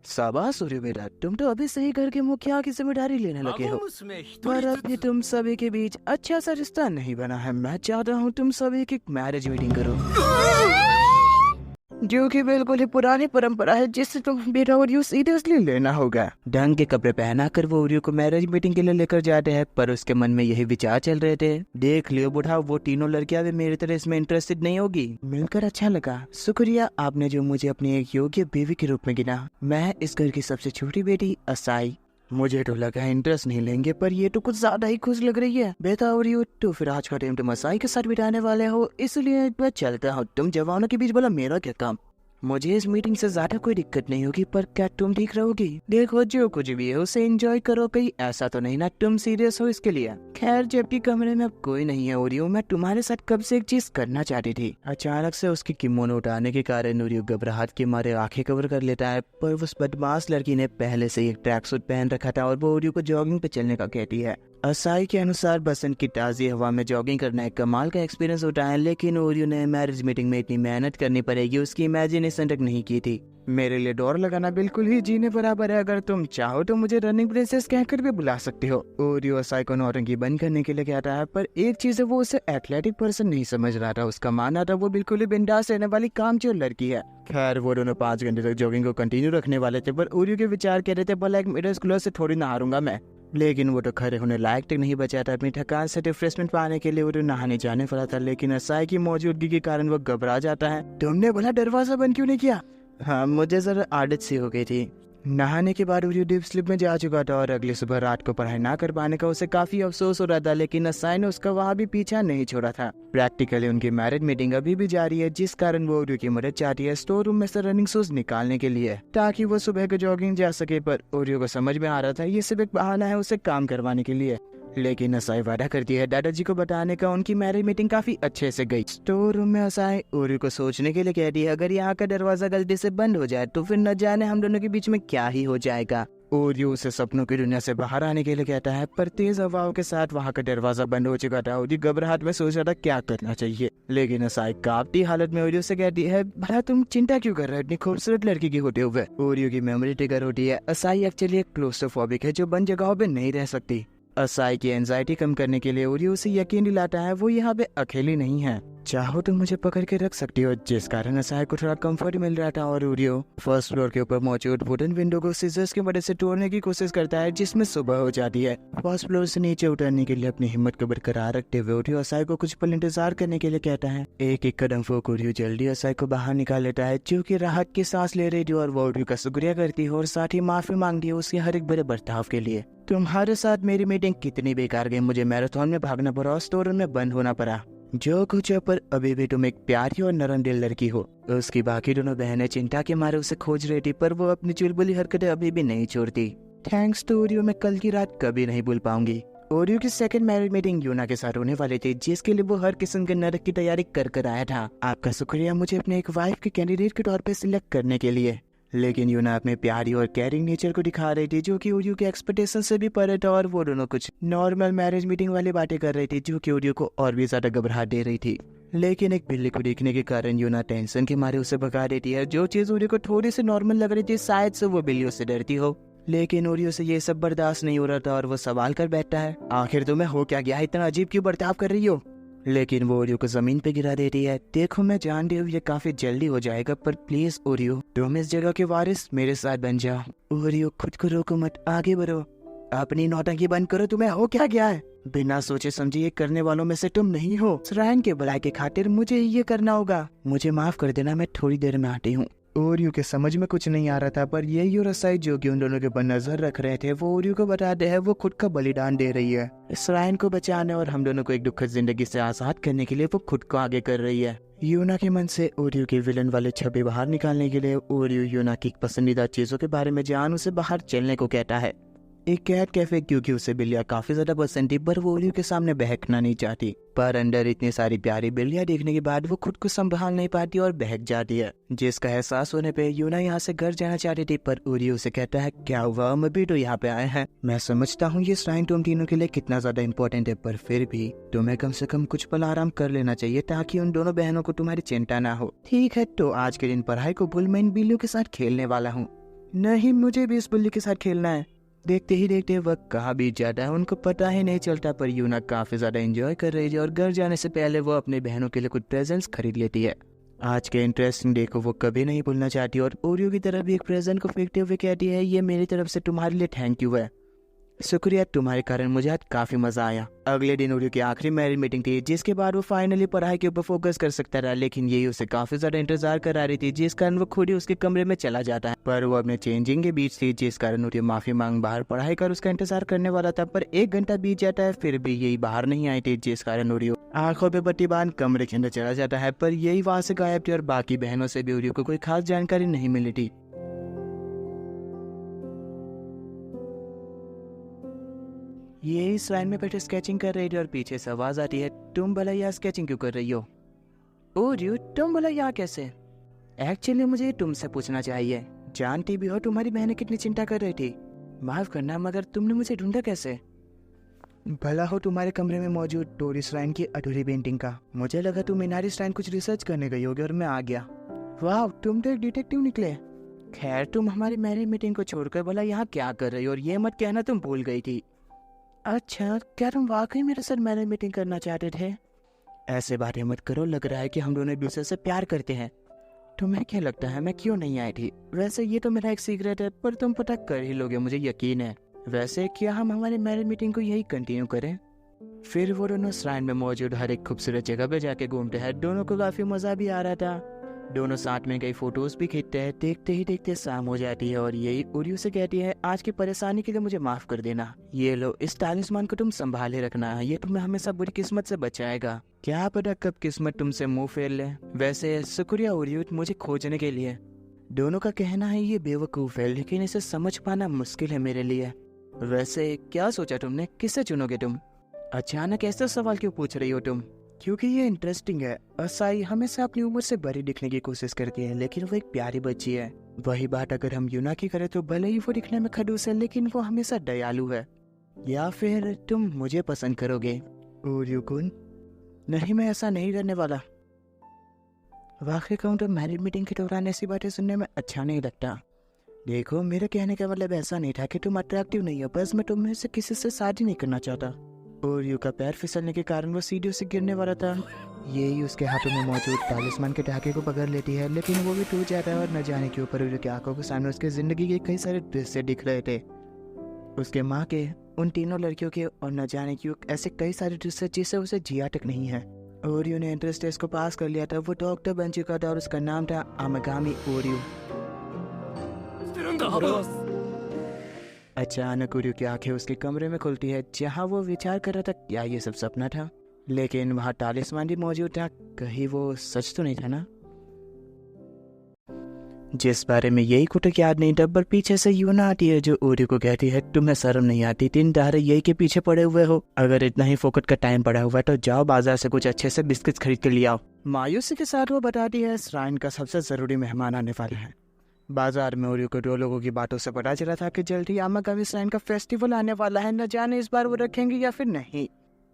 शाबाश ओरियो बेटा, तुम तो अभी सही घर के मुखिया की जिम्मेदारी लेने लगे हो, पर अभी तुम सभी के बीच अच्छा सा रिश्ता नहीं बना है। मैं चाहता हूँ तुम सभी की मैरिज मीटिंग करो, जो कि बिल्कुल ही पुरानी परंपरा है, जिससे तुम बेटा ओरियो सीरियसली लेना होगा। ढंग के कपड़े पहना कर वो ओरियो को मैरिज मीटिंग के लिए लेकर जाते हैं, पर उसके मन में यही विचार चल रहे थे, देख लियो बुढ़ा, वो तीनों लड़कियां भी मेरी तरह इसमें इंटरेस्टेड नहीं होगी। मिलकर अच्छा लगा, शुक्रिया आपने जो मुझे अपनी एक योग्य बीवी के रूप में गिना। मैं इस घर की सबसे छोटी बेटी असाई। मुझे तो लगा इंटरेस्ट नहीं लेंगे, पर ये तो कुछ ज्यादा ही खुश लग रही है। बेटा ओरियो, तो फिर आज का टाइम तुम असाई के साथ बिताने वाले हो, इसलिए मैं चलता हूँ। तुम जवानों के बीच बोला मेरा क्या काम? मुझे इस मीटिंग से ज्यादा कोई दिक्कत नहीं होगी, पर क्या तुम ठीक रहोगी? देखो जो कुछ भी है उसे एंजॉय करो, कहीं ऐसा तो नहीं ना तुम सीरियस हो इसके लिए। खैर जबकि कमरे में अब कोई नहीं है ओरियो, मैं तुम्हारे साथ कब से एक चीज करना चाहती थी। अचानक से उसकी किमोनो उठाने के कारण ओरियो घबराहट के मारे आंखें कवर कर लेता है, पर उस बदमाश लड़की ने पहले से एक ट्रैक सूट पहन रखा था और वो ओरियो को जॉगिंग पे चलने का कहती है। असाई के अनुसार बसंत की ताज़ी हवा में जॉगिंग करना एक कमाल का एक्सपीरियंस होता है, लेकिन ओरियो ने मैरिज मीटिंग में इतनी मेहनत करनी पड़ेगी उसकी इमेजिनेशन तक नहीं की थी। मेरे लिए दौड़ लगाना बिल्कुल ही जीने बराबर है। अगर तुम चाहो तो मुझे रनिंग प्रिंसेस कहकर भी बुला सकते हो। ओरियो असाई को नौटंकी बंद करने के लिए कहता है, पर एक चीज है, वो उसे एथलेटिक पर्सन नहीं समझ रहा था। उसका मानना था वो बिल्कुल ही बिंदास रहने वाली कामचोर लड़की है। खैर वो दोनों 5 घंटे तक जॉगिंग को कंटिन्यू रखने वाले थे, पर ओरियो के विचार कह रहे थे, भला एक मिडिल स्कूलर से थोड़ी ना हारूंगा मैं। लेकिन वो तो खड़े होने लायक तक नहीं बचा था। अपनी थकान से रिफ्रेशमेंट पाने के लिए वो नहाने जाने वाला था, लेकिन असाई की मौजूदगी के कारण वो घबरा जाता है। तुमने भला दरवाजा बंद क्यों नहीं किया? हाँ, मुझे जरा आदत सी हो गई थी। नहाने के बाद ओरियो डीप स्लीप में जा चुका था और अगली सुबह रात को पढ़ाई ना कर पाने का उसे काफी अफसोस हो रहा था, लेकिन असाई ने उसका वहाँ भी पीछा नहीं छोड़ा था। प्रैक्टिकली उनकी मैरिज मीटिंग अभी भी जारी है, जिस कारण वो ओरियो की मदद चाहती है स्टोर रूम में से रनिंग शूज निकालने के लिए, ताकि वो सुबह को जॉगिंग जा सके। पर ओरियो को समझ में आ रहा था ये सिर्फ एक बहाना है उसे काम करवाने के लिए। लेकिन असाई वादा करती है दादाजी को बताने का। उनकी मैरिज मीटिंग काफी अच्छे से गई। स्टोर रूम में असाई ओरियो को सोचने के लिए कहती है, अगर यहाँ का दरवाजा गलती से बंद हो जाए तो फिर न जाने हम दोनों के बीच में क्या ही हो जाएगा। ओरियो उसे सपनों की दुनिया से बाहर आने के लिए कहता है, पर तेज हवाओं के साथ वहाँ का दरवाजा बंद हो चुका था। ओरियो घबराहट में सोच रहा था क्या करना चाहिए, लेकिन असाई कांपती हालत में ओरियो से कहती है, भला तुम चिंता क्यों कर रहे हो इतनी खूबसूरत लड़की की होते हुए? ओरियो की मेमोरी ट्रिगर होती है। असाई एक्चुअली एक क्लोस्ट्रोफोबिक है जो बंद जगहों पे नहीं रह सकती। असाई की एंजाइटी कम करने के लिए ओरियो उसे यकीन दिलाता है वो यहाँ पे अकेली नहीं है, चाहो तो मुझे पकड़ के रख सकती हो, जिस कारण असाई को थोड़ा कंफर्ट मिल रहा था। और ओरियो फर्स्ट फ्लोर के ऊपर मौजूद वुडन विंडो को सीजर्स की मदद से तोड़ने की कोशिश करता है, जिसमें सुबह हो जाती है। फर्स्ट फ्लोर से नीचे उतरने के लिए अपनी हिम्मत को बरकरार रखते हुए ओरियो असाई को कुछ पल इंतजार करने के लिए कहता है। एक एक कदम फूंक ओरियो जल्दी असाई को बाहर निकाल लेता है, जो कि राहत की सांस ले रही थी, और वो ओरियो का शुक्रिया करती है और साथ ही माफी मांगती है उसके हर एक बुरे बर्ताव के लिए। तुम्हारे साथ मेरी मीटिंग कितनी बेकार गई, मुझे मैराथन में भागना पड़ा और स्टोर में बंद होना पड़ा। जो कुछ है, पर अभी भी तुम एक प्यारी और नरम दिल लड़की हो। उसकी बाकी दोनों बहनें चिंता के मारे उसे खोज रही थी, पर वो अपनी चुलबुली हरकतें अभी भी नहीं छोड़ती। थैंक्स टू ओरियो, मैं कल की रात कभी नहीं भूल पाऊंगी। ओरियो की सेकंड मैरिज मीटिंग यूना के साथ होने वाली थी, जिसके लिए वो हर किस्म के नरक की तैयारी कर आया था। आपका शुक्रिया मुझे अपने एक वाइफ के कैंडिडेट के तौर पर सिलेक्ट करने के लिए। लेकिन यूना अपने प्यारी और केयरिंग नेचर को दिखा रही थी, जो कि ओरियो के एक्सपेक्टेशन से भी परे था, और वो दोनों कुछ नॉर्मल मैरिज मीटिंग वाली बातें कर रही थी, जो कि ओरियो को और भी ज्यादा घबराहट दे रही थी। लेकिन एक बिल्ली को देखने के कारण यूना टेंशन के मारे उसे भगा देती है। जो चीज ओरियो को थोड़ी सी नॉर्मल लग रही थी, शायद से वो बिल्लियों से डरती हो, लेकिन ओरियो से ये सब बर्दाश्त नहीं हो रहा था और वो सवाल कर बैठता है, आखिर तुम्हें हो क्या गया, इतना अजीब क्यों बर्ताव कर रही हो? लेकिन वो ओरियो को जमीन पे गिरा देती है। देखो मैं जानती हूँ ये काफी जल्दी हो जाएगा, पर प्लीज ओरियो तुम इस जगह के वारिस मेरे साथ बन जाओ। ओरियो खुद को रोको मत, आगे बढ़ो। अपनी नौटंकी बंद करो, तुम्हें हो क्या गया है? बिना सोचे समझे ये करने वालों में से तुम नहीं हो। श्राइन के भलाई के खातिर मुझे ये करना होगा। मुझे माफ कर देना, मैं थोड़ी देर में आती हूँ। ओरियो के समझ में कुछ नहीं आ रहा था, पर यही और रसाई जो कि उन दोनों के ऊपर नजर रख रहे थे वो ओरियो को बताते हैं वो खुद का बलिदान दे रही है श्राइन को बचाने और हम दोनों को एक दुखद जिंदगी से आजाद करने के लिए वो खुद को आगे कर रही है। यूना के मन से ओरियो के विलन वाले छवि बाहर निकालने के लिए ओरियो यूना की पसंदीदा चीजों के बारे में जान उसे बाहर चलने को कहता है। एक कैट कैफे, क्योंकि उसे बिल्लियाँ काफी ज्यादा पसंद थी, पर वो ओरियो के सामने बहकना नहीं चाहती। पर अंदर इतनी सारी प्यारी बिल्लियाँ देखने के बाद वो खुद को संभाल नहीं पाती और बहक जाती है, जिसका एहसास होने पे यूना यहाँ से घर जाना चाहती थी, पर ओरियो उसे कहता है क्या हुआ, हम अभी तो यहाँ पे आए हैं। मैं समझता हूँ ये श्राइन तुम तीनों के लिए कितना ज्यादा इम्पोर्टेंट है, पर फिर भी तुम्हें कम से कम कुछ पल आराम कर लेना चाहिए ताकि उन दोनों बहनों को तुम्हारी चिंता ना हो। ठीक है, तो आज के दिन पढ़ाई को भूल मैं इन बिल्लियों के साथ खेलने वाला हूँ। नहीं, मुझे भी इस बिल्ली के साथ खेलना है। देखते ही देखते वक्त कहाँ बीत जाता है उनको पता ही नहीं चलता, पर यूना काफी ज्यादा एंजॉय कर रही है और घर जाने से पहले वो अपने बहनों के लिए कुछ प्रेजेंट्स खरीद लेती है। आज के इंटरेस्टिंग डे को वो कभी नहीं भूलना चाहती और ओरियो की तरफ भी एक प्रेजेंट को फेंकते हुए कहती है ये मेरी तरफ से तुम्हारे लिए थैंक यू है। शुक्रिया, तुम्हारे कारण मुझे आज काफी मजा आया। अगले दिन ओरियो की आखिरी मैरिज मीटिंग थी, जिसके बाद वो फाइनली पढ़ाई के ऊपर फोकस कर सकता रहा, लेकिन यही उसे काफी ज्यादा इंतजार करा रही थी, जिस कारण वो खुद ही उसके कमरे में चला जाता है। पर वो अपने चेंजिंग के बीच थी, जिस कारण ओरियो माफी मांग बाहर पढ़ाई कर उसका इंतजार करने वाला था, पर 1 घंटा बीत जाता है फिर भी यही बाहर नहीं आई थी, जिस कारण ओरियो आंखों पे पट्टी बांध कमरे के अंदर चला जाता है, पर यही वहां से गायब थी और बाकी बहनों से भी ओरियो को कोई खास जानकारी नहीं मिली थी। ये इस लाइन में बैठे स्केचिंग कर रही थी और पीछे से आवाज आती है तुम भला यहाँ स्केचिंग क्यों कर रही हो? ओरियो, तुम भला यहाँ कैसे? एक्चुअली मुझे तुमसे पूछना चाहिए, जानती भी हो तुम्हारी बहनें कितनी चिंता कर रही थी। माफ करना, मगर तुमने मुझे ढूंढा कैसे? भला हो तुम्हारे कमरे में मौजूद टोरी श्राइन की अधूरी पेंटिंग का। मुझे लगा तुम इनारी श्राइन कुछ रिसर्च करने गई होगी और मैं आ गया। वाह, तुम तो एक डिटेक्टिव निकले। खैर, तुम हमारी मैरिज मीटिंग को छोड़कर भला यहाँ क्या कर रही हो, और ये मत कहना तुम भूल गई थी। अच्छा, क्या तुम वाकई मेरे साथ मैरिज मीटिंग करना चाहते थे? ऐसे बातें मत करो, लग रहा है कि हम दोनों एक दूसरे से प्यार करते हैं। तुम्हें क्या लगता है मैं क्यों नहीं आई थी? वैसे ये तो मेरा एक सीक्रेट है, पर तुम पता कर ही लोगे, मुझे यकीन है। वैसे क्या हम हमारी मैरिज मीटिंग को यही कंटिन्यू करें? फिर वो दोनों श्राइन में मौजूद हर एक खूबसूरत जगह पे जाके घूमते हैं। दोनों को काफी मजा भी आ रहा था, दोनों साथ में कई फोटोज भी खींचते हैं। देखते ही देखते शाम हो जाती है और यही ओरियो से कहती है आज की परेशानी के लिए मुझे माफ कर देना। ये लो, इस तालिस्मान को तुम संभाले रखना, ये तुम्हें हमेशा बुरी किस्मत से बचाएगा। क्या पता कब किस्मत तुमसे मुंह फेर ले। वैसे शुक्रिया ओरियो मुझे खोजने के लिए। दोनों का कहना है ये बेवकूफ है, लेकिन इसे समझ पाना मुश्किल है मेरे लिए। वैसे क्या सोचा तुमने, किसे चुनोगे तुम? अचानक ऐसा सवाल क्यों पूछ रही हो तुम? क्योंकि ये इंटरेस्टिंग है। असाई हमेशा अपनी उम्र से बड़ी दिखने की कोशिश करती है, लेकिन वो एक प्यारी बच्ची है। वही बात अगर हम यूना की करें तो भले ही वो दिखने में खड़ूस है, लेकिन वो हमेशा दयालु है। या फिर तुम मुझे पसंद करोगे ओरियो कुन? नहीं, मैं ऐसा नहीं करने वाला। वाकई कहूँ तो मैरिज मीटिंग के दौरान ऐसी बातें सुनने में अच्छा नहीं लगता। देखो, मेरे कहने का मतलब ऐसा नहीं था कि तुम अट्रैक्टिव नहीं हो, बस मैं तुम्हें से किसी से शादी नहीं करना चाहता। ओरियो का पैर फिसलने के कारण वो सीढ़ियों से गिरने वाला था। यही उसके हाथों में मौजूद तालिस्मान के टाके को पकड़ लेती है, लेकिन वो भी टूट जाता है और न जाने के ऊपर ओरियो की आंखों के सामने उसके जिंदगी के कई सारे दृश्य दिख रहे थे। उसके माँ के, उन तीनों लड़कियों के और न जाने क्यों ऐसे कई सारे दृश्य जिससे उसे जिया तक नहीं है। ओरियो ने एंट्रेंस टेस्ट को पास कर लिया था, वो डॉक्टर बन चुका था और उसका नाम था आमागामी ओरियो। अचानक ओरियो की आंखें उसके कमरे में खुलती है, जहां वो विचार कर रहा था क्या ये सब सपना था, लेकिन वहां तालिस्मान भी मौजूद था। कहीं वो सच तो नहीं था ना, जिस बारे में यही को तक याद नहीं था। पर पीछे से यूना आती है जो ओरियो को कहती है तुम्हें शर्म नहीं आती, 3 दहाड़े यही के पीछे पड़े हुए हो। अगर इतना ही फोकट का टाइम पड़ा हुआ है तो जाओ बाजार से कुछ अच्छे से बिस्किट खरीद कर ले आओ। मायूसी के साथ वो बताती है श्राइन का सबसे जरूरी मेहमान आने वाला है। बाजार में ओरियो को 2 लोगों की बातों से पता चला था कि जल्द ही आमागामी श्राइन का फेस्टिवल आने वाला है, न जाने इस बार वो रखेंगे या फिर नहीं।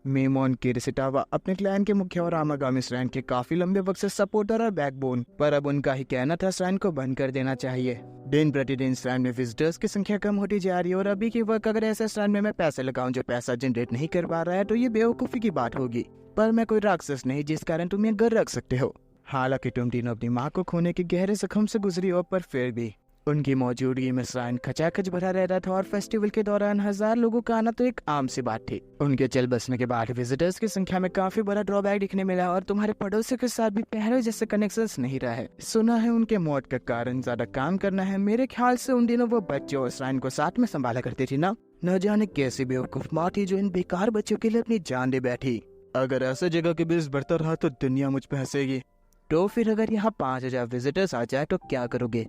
मेमोन किरिसिटावा अपने क्लैन के मुखिया और आमागामी श्राइन के काफी लंबे वक्त से सपोर्टर और बैकबोन, पर अब उनका ही कहना था श्राइन को बंद कर देना चाहिए। दिन प्रतिदिन श्राइन में विजिटर्स की संख्या कम होती जा रही है और अभी की वक्त अगर ऐसे श्राइन में मैं पैसे लगाऊं जो पैसा जनरेट नहीं कर पा रहा है तो ये बेवकूफी की बात होगी। पर मैं कोई राक्षस नहीं जिस कारण तुम ये घर रख सकते हो। हालांकि तुम तीनों अपनी माँ को खोने के गहरे जख्म से गुजरी हो, पर फिर भी उनकी मौजूदगी में श्राइन खचाखच भरा रहता था और फेस्टिवल के दौरान 1000 लोगों का आना तो एक आम सी बात थी। उनके चल बसने के बाद विजिटर्स की संख्या में काफी बड़ा ड्रॉबैक दिखने मिला और तुम्हारे पड़ोसी के साथ भी पहले जैसे कनेक्शंस नहीं रहा है। सुना है उनके मौत का कारण ज्यादा काम करना है। मेरे ख्याल से उन दिनों वो बच्चे और श्राइन को साथ में संभाला करती थी ना। न जाने कैसी बेवकूफ माँ थी जो इन बेकार बच्चों के लिए अपनी जान दे बैठी। अगर ऐसे जगह के बीच बढ़ता रहा तो दुनिया मुझ पे हंसेगी। तो फिर अगर यहाँ 5000 विजिटर्स आ जाए तो क्या करोगे?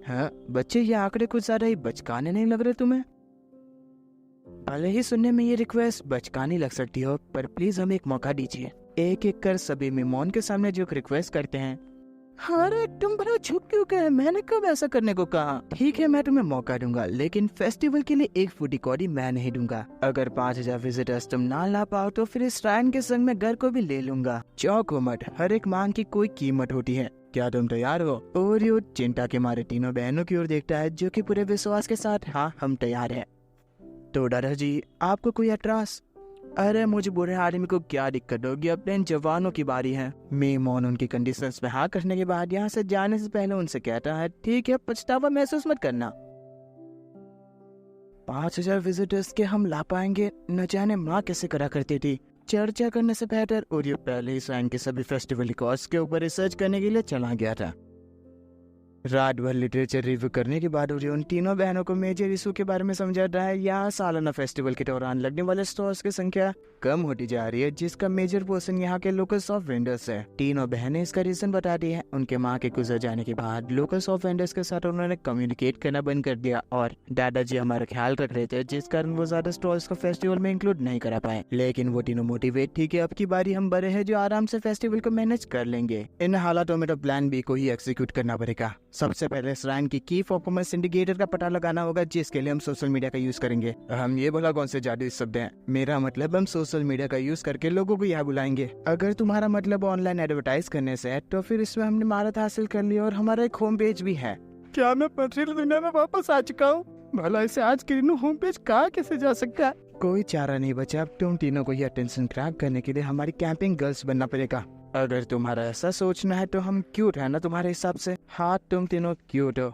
हाँ बच्चे, ये आंकड़े कुछ ज्यादा ही बचकाने नहीं लग रहे तुम्हें? भले ही सुनने में ये रिक्वेस्ट बचकानी लग सकती हो, पर प्लीज हमें एक मौका दीजिए। एक एक कर सभी मेहमान के सामने जो रिक्वेस्ट करते हैं। अरे तुम बड़ा झुक क्यों गए? मैंने कब ऐसा करने को कहा? ठीक है मैं तुम्हें मौका दूंगा, लेकिन फेस्टिवल के लिए एक फूडी कौड़ी मैं नहीं दूंगा। अगर 5000 विजिटर्स तुम ना ला पाओ तो फिर इस श्राइन के संग में घर को भी ले लूंगा। चौंको मत, हर एक मांग की कोई कीमत होती है। क्या तुम तैयार हो? ओरियो चिंता के मारे तीनों बहनों की ओर देखता है, जो कि पूरे विश्वास के साथ हाँ हम तैयार हैं। तो दादा जी आपको कोई एतराज? अरे मुझे बुरे आदमी को क्या दिक्कत होगी, अपने इन जवानों की बारी है। मेमोन उनकी कंडीशंस पे हाँ करने के बाद यहाँ से जाने से पहले उनसे कहता है, ठीक है पछतावा महसूस मत करना। 5000 विजिटर्स के हम ला पाएंगे, न जाने माँ कैसे करा करती थी। चर्चा करने से बेहतर ओरियो पहले ही श्राइन के सभी फेस्टिवल रिकॉर्ड्स के ऊपर रिसर्च करने के लिए चला गया था। रात भर लिटरेचर रिव्यू करने के बाद ओरियो उन तीनों बहनों को मेजर इशू के बारे में समझाता है। यहाँ सालाना फेस्टिवल के दौरान लगने वाले स्टॉल्स की संख्या कम होती जा रही है, जिसका मेजर पोर्शन यहाँ के लोकल सॉफ्ट वेंडर्स है। तीनों बहनें इसका रीजन बताती हैं। उनके माँ के गुजर जाने के बाद लोकल सॉफ्ट वेंडर्स के साथ उन्होंने कम्युनिकेट करना बंद कर दिया और दादाजी हमारा ख्याल रख रहे थे, जिस कारण वो ज्यादा स्टॉल्स को फेस्टिवल में इंक्लूड नहीं करा पाए। लेकिन वो तीनों मोटिवेट थी कि अब की बारी हम बड़े हैं जो आराम से फेस्टिवल को मैनेज कर लेंगे। इन हालातों में तो प्लान बी को ही एग्जीक्यूट करना पड़ेगा। सबसे पहले श्राइन की परफॉर्मेंस इंडिकेटर का पता लगाना होगा, जिसके लिए हम सोशल मीडिया का यूज करेंगे। हम ये बोला कौन से जादुई शब्द हैं? मेरा मतलब हम सोशल मीडिया का यूज करके लोगों को यहाँ बुलाएंगे। अगर तुम्हारा मतलब ऑनलाइन एडवर्टाइज करने से है तो फिर इसमें हमने महारत हासिल कर ली और हमारा एक होम पेज भी है। क्या मैं पथरीली दुनिया में वापस आ चुका हूँ? भला इसे आज के दिन होम पेज कहाँ कैसे जा सकता है? कोई चारा नहीं बचा, अब तुम तीनों को ये अटेंशन ग्रैब करने के लिए हमारी कैंपिंग गर्ल्स बनना पड़ेगा। अगर तुम्हारा ऐसा सोचना है तो हम क्यूट है ना तुम्हारे हिसाब से? हाँ तुम तीनों क्यूट हो,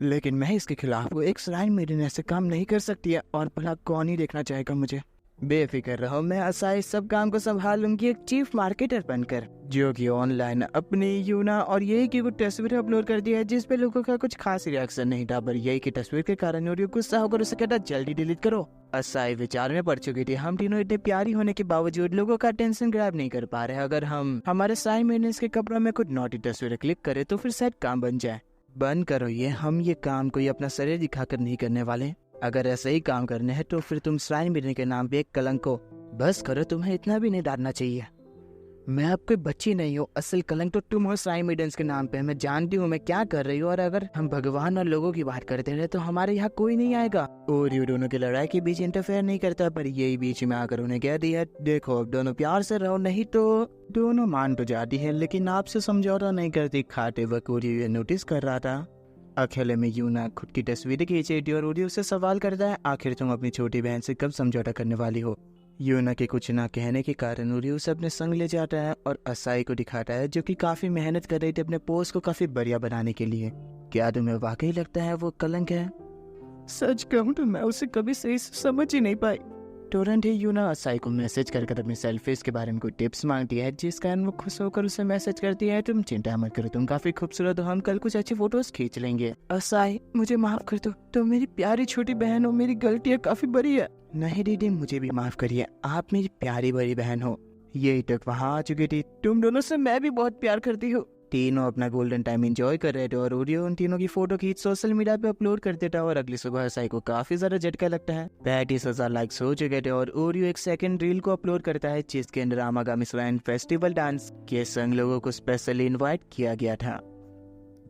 लेकिन मैं इसके खिलाफ हूँ। एक श्राइन मेडन ऐसे काम नहीं कर सकती है, और भला कौन ही देखना चाहेगा मुझे? बेफिक्र रहो, मैं आसाई सब काम को संभालूंगी एक चीफ मार्केटर बनकर, जो कि ऑनलाइन अपनी यूना और यही की कुछ तस्वीरें अपलोड कर दी है जिस पे लोगों का कुछ खास रिएक्शन नहीं था, पर यही की तस्वीर के कारण और गुस्सा होकर उसे कहता जल्दी डिलीट करो। असाई विचार में पड़ चुकी थी। हम तीनों इतने प्यारी होने के बावजूद लोगों का अटेंशन ग्रैब नहीं कर पा रहे। अगर हम हमारे श्राइन मेडन्स के कपड़ों में कुछ नोटी तस्वीरें क्लिक करें तो फिर शायद काम बन जाए। बंद करो ये, हम ये काम कोई अपना शरीर दिखाकर नहीं करने वाले। अगर ऐसे ही काम करने हैं तो फिर तुम श्राइन मेडन के नाम पे एक कलंक हो। बस करो, तुम्हें इतना भी नहीं डालना चाहिए। मैं अब कोई बच्ची नहीं हूँ, असल कलंक तो तुम हो श्राइन मेडन्स के नाम पे। मैं जानती हूँ मैं क्या कर रही हूँ, और अगर हम भगवान और लोगों की बात करते रहे तो हमारे यहाँ कोई नहीं आएगा। और ये दोनों की लड़ाई के बीच इंटरफेयर नहीं करता, पर यही बीच में आकर उन्हें कह दिया देखो अब दोनों प्यार से रहो, नहीं तो दोनों मान तो जाती है लेकिन आपसे समझौता नहीं करती। खाते वक्त ओरियो ये नोटिस कर रहा था। अकेले में यूना खुद की तस्वीरें खींच रही थी और ओरियो से सवाल करता है आखिर तुम अपनी छोटी बहन से कब समझौता करने वाली हो? यूना के कुछ ना कहने के कारण ओरियो उसे अपने संग ले जाता है और असाई को दिखाता है, जो कि काफी मेहनत कर रही थी अपने पोस्ट को काफी बढ़िया बनाने के लिए। क्या तुम्हें वाकई लगता है वो कलंक है? सच कहूँ तो मैं उसे कभी सही समझ ही नहीं पाई। तुरंत ही यूना असाई को मैसेज कर अपनी सेल्फीज के बारे में कोई टिप्स मांगती है, जिस कारण वो खुश होकर उसे मैसेज करती है तुम चिंता मत करो, तुम काफी खूबसूरत हो, हम कल कुछ अच्छी फोटोज खींच लेंगे। असाई मुझे माफ कर दो, तुम मेरी प्यारी छोटी बहन हो, मेरी गलतियाँ काफी बड़ी है। नहीं दीदी मुझे भी माफ करिए, आप मेरी प्यारी बड़ी बहन हो। यही तक वहाँ आ चुकी थी। तुम दोनों से मैं भी बहुत प्यार करती हूँ। तीनों अपना गोल्डन टाइम एंजॉय कर रहे थे और ओरियो उन तीनों की फोटो खींच सोशल मीडिया पे अपलोड कर देता और अगली सुबह असाई को काफी ज्यादा झटका लगता है। 35,000 लाइक्स हो चुके थे और ओरियो एक सेकंड रील को अपलोड करता है, जिसके अंदर आमागामी श्राइन फेस्टिवल डांस के संग लोगों को स्पेशली इन्वाइट किया गया था,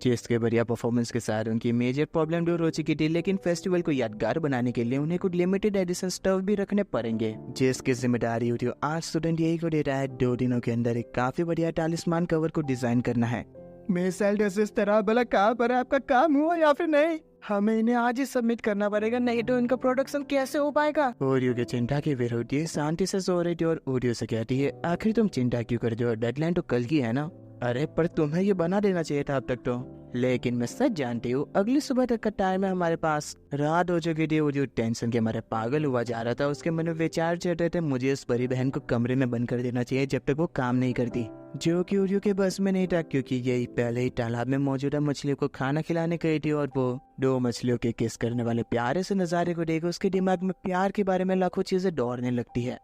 जिसके बढ़िया परफॉर्मेंस के साथ उनकी मेजर प्रॉब्लम दूर हो चुकी थी। लेकिन फेस्टिवल को यादगार बनाने के लिए उन्हें कुछ लिमिटेड एडिशन स्टफ भी रखने पड़ेंगे, जिसकी जिम्मेदारी होती है आज स्टूडेंट यही को दे रहा है 2 दिनों के अंदर एक काफी बढ़िया टालिस्मान कवर को डिजाइन करना है। मिसाइल इस तरह भला कहाँ पर आपका काम हुआ या फिर नहीं? हमें इन्हें आज ही सबमिट करना पड़ेगा, नहीं तो इनका प्रोडक्शन कैसे हो पाएगा? ओरियो की चिंता की विरोधी शांति से सो रही थी और ओरियो से कहती है आखिर तुम चिंता क्यों कर रहे हो, डेडलाइन तो कल की है ना। अरे पर तुम्हें ये बना देना चाहिए था अब तक तो। लेकिन मैं सच जानती हूँ अगली सुबह तक का टाइम है हमारे पास। रात हो चुकी थी, वो जो टेंशन के मारे पागल हुआ जा रहा था, उसके मन में विचार चल रहे थे मुझे उस परी बहन को कमरे में बंद कर देना चाहिए जब तक वो काम नहीं करती, जो कि ओरियो के बस में नहीं था, क्योंकि यही पहले ही तालाब में मौजूदा मछलियों को खाना खिलाने गई थी और वो दो मछलियों के किस करने वाले प्यारे से नजारे को देख उसके दिमाग में प्यार के बारे में लाखों चीजें दौड़ने लगती है।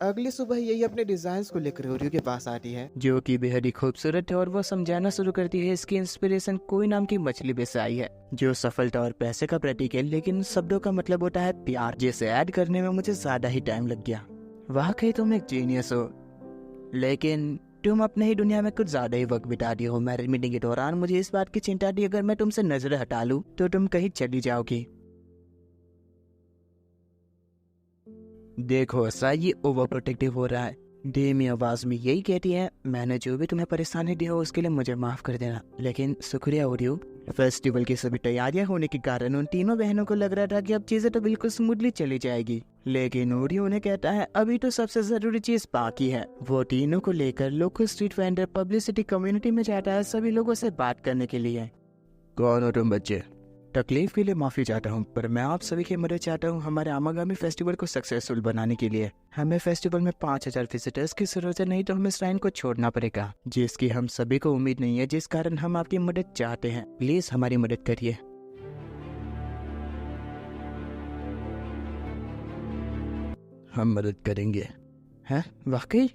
अगली सुबह यही अपने डिजाइन को लेकर ओरियो के पास आती है, जो कि बेहद ही खूबसूरत है, और वो समझाना शुरू करती है इसकी इंस्पिरेशन कोई नाम की मछली में से आई है, जो सफलता और पैसे का प्रतीक है, लेकिन शब्दों का मतलब होता है प्यार, जिसे ऐड करने में मुझे ज्यादा ही टाइम लग गया। वाकई तुम एक जीनियस हो, लेकिन तुम अपने ही दुनिया में कुछ ज्यादा ही वक्त बिता दी हो। मैरिज मीटिंग के दौरान मुझे इस बात की चिंता थी अगर मैं तुमसे नजर हटा लूं तो तुम कहीं चली जाओगी। देखो ऐसा ये ओवर प्रोटेक्टिव हो रहा है। धीमी आवाज में यही कहती है, मैंने जो भी तुम्हें परेशानी दी हो उसके लिए मुझे माफ कर देना, लेकिन शुक्रिया ओरियो। फेस्टिवल की सभी तैयारियां होने के कारण उन तीनों बहनों को लग रहा था कि अब चीजें तो बिल्कुल स्मूथली चली जाएगी, लेकिन ओरियो उन्हें कहता है अभी तो सबसे जरूरी चीज बाकी है। वो तीनों को लेकर local street vendor publicity community में जाता है सभी लोगों से बात करने के लिए। कौन हो तुम बच्चे? तकलीफ के लिए माफी चाहता हूँ, पर मैं आप सभी की मदद चाहता हूँ हमारे आमागामी फेस्टिवल को सक्सेसफुल बनाने के लिए। हमें फेस्टिवल में 5000 विजिटर्स की जरूरत है, नहीं तो हमें श्राइन को छोड़ना पड़ेगा, जिसकी हम सभी को उम्मीद नहीं है, जिस कारण हम आपकी मदद चाहते हैं। प्लीज हमारी मदद करिए। हम मदद करेंगे। हैं? वाकई?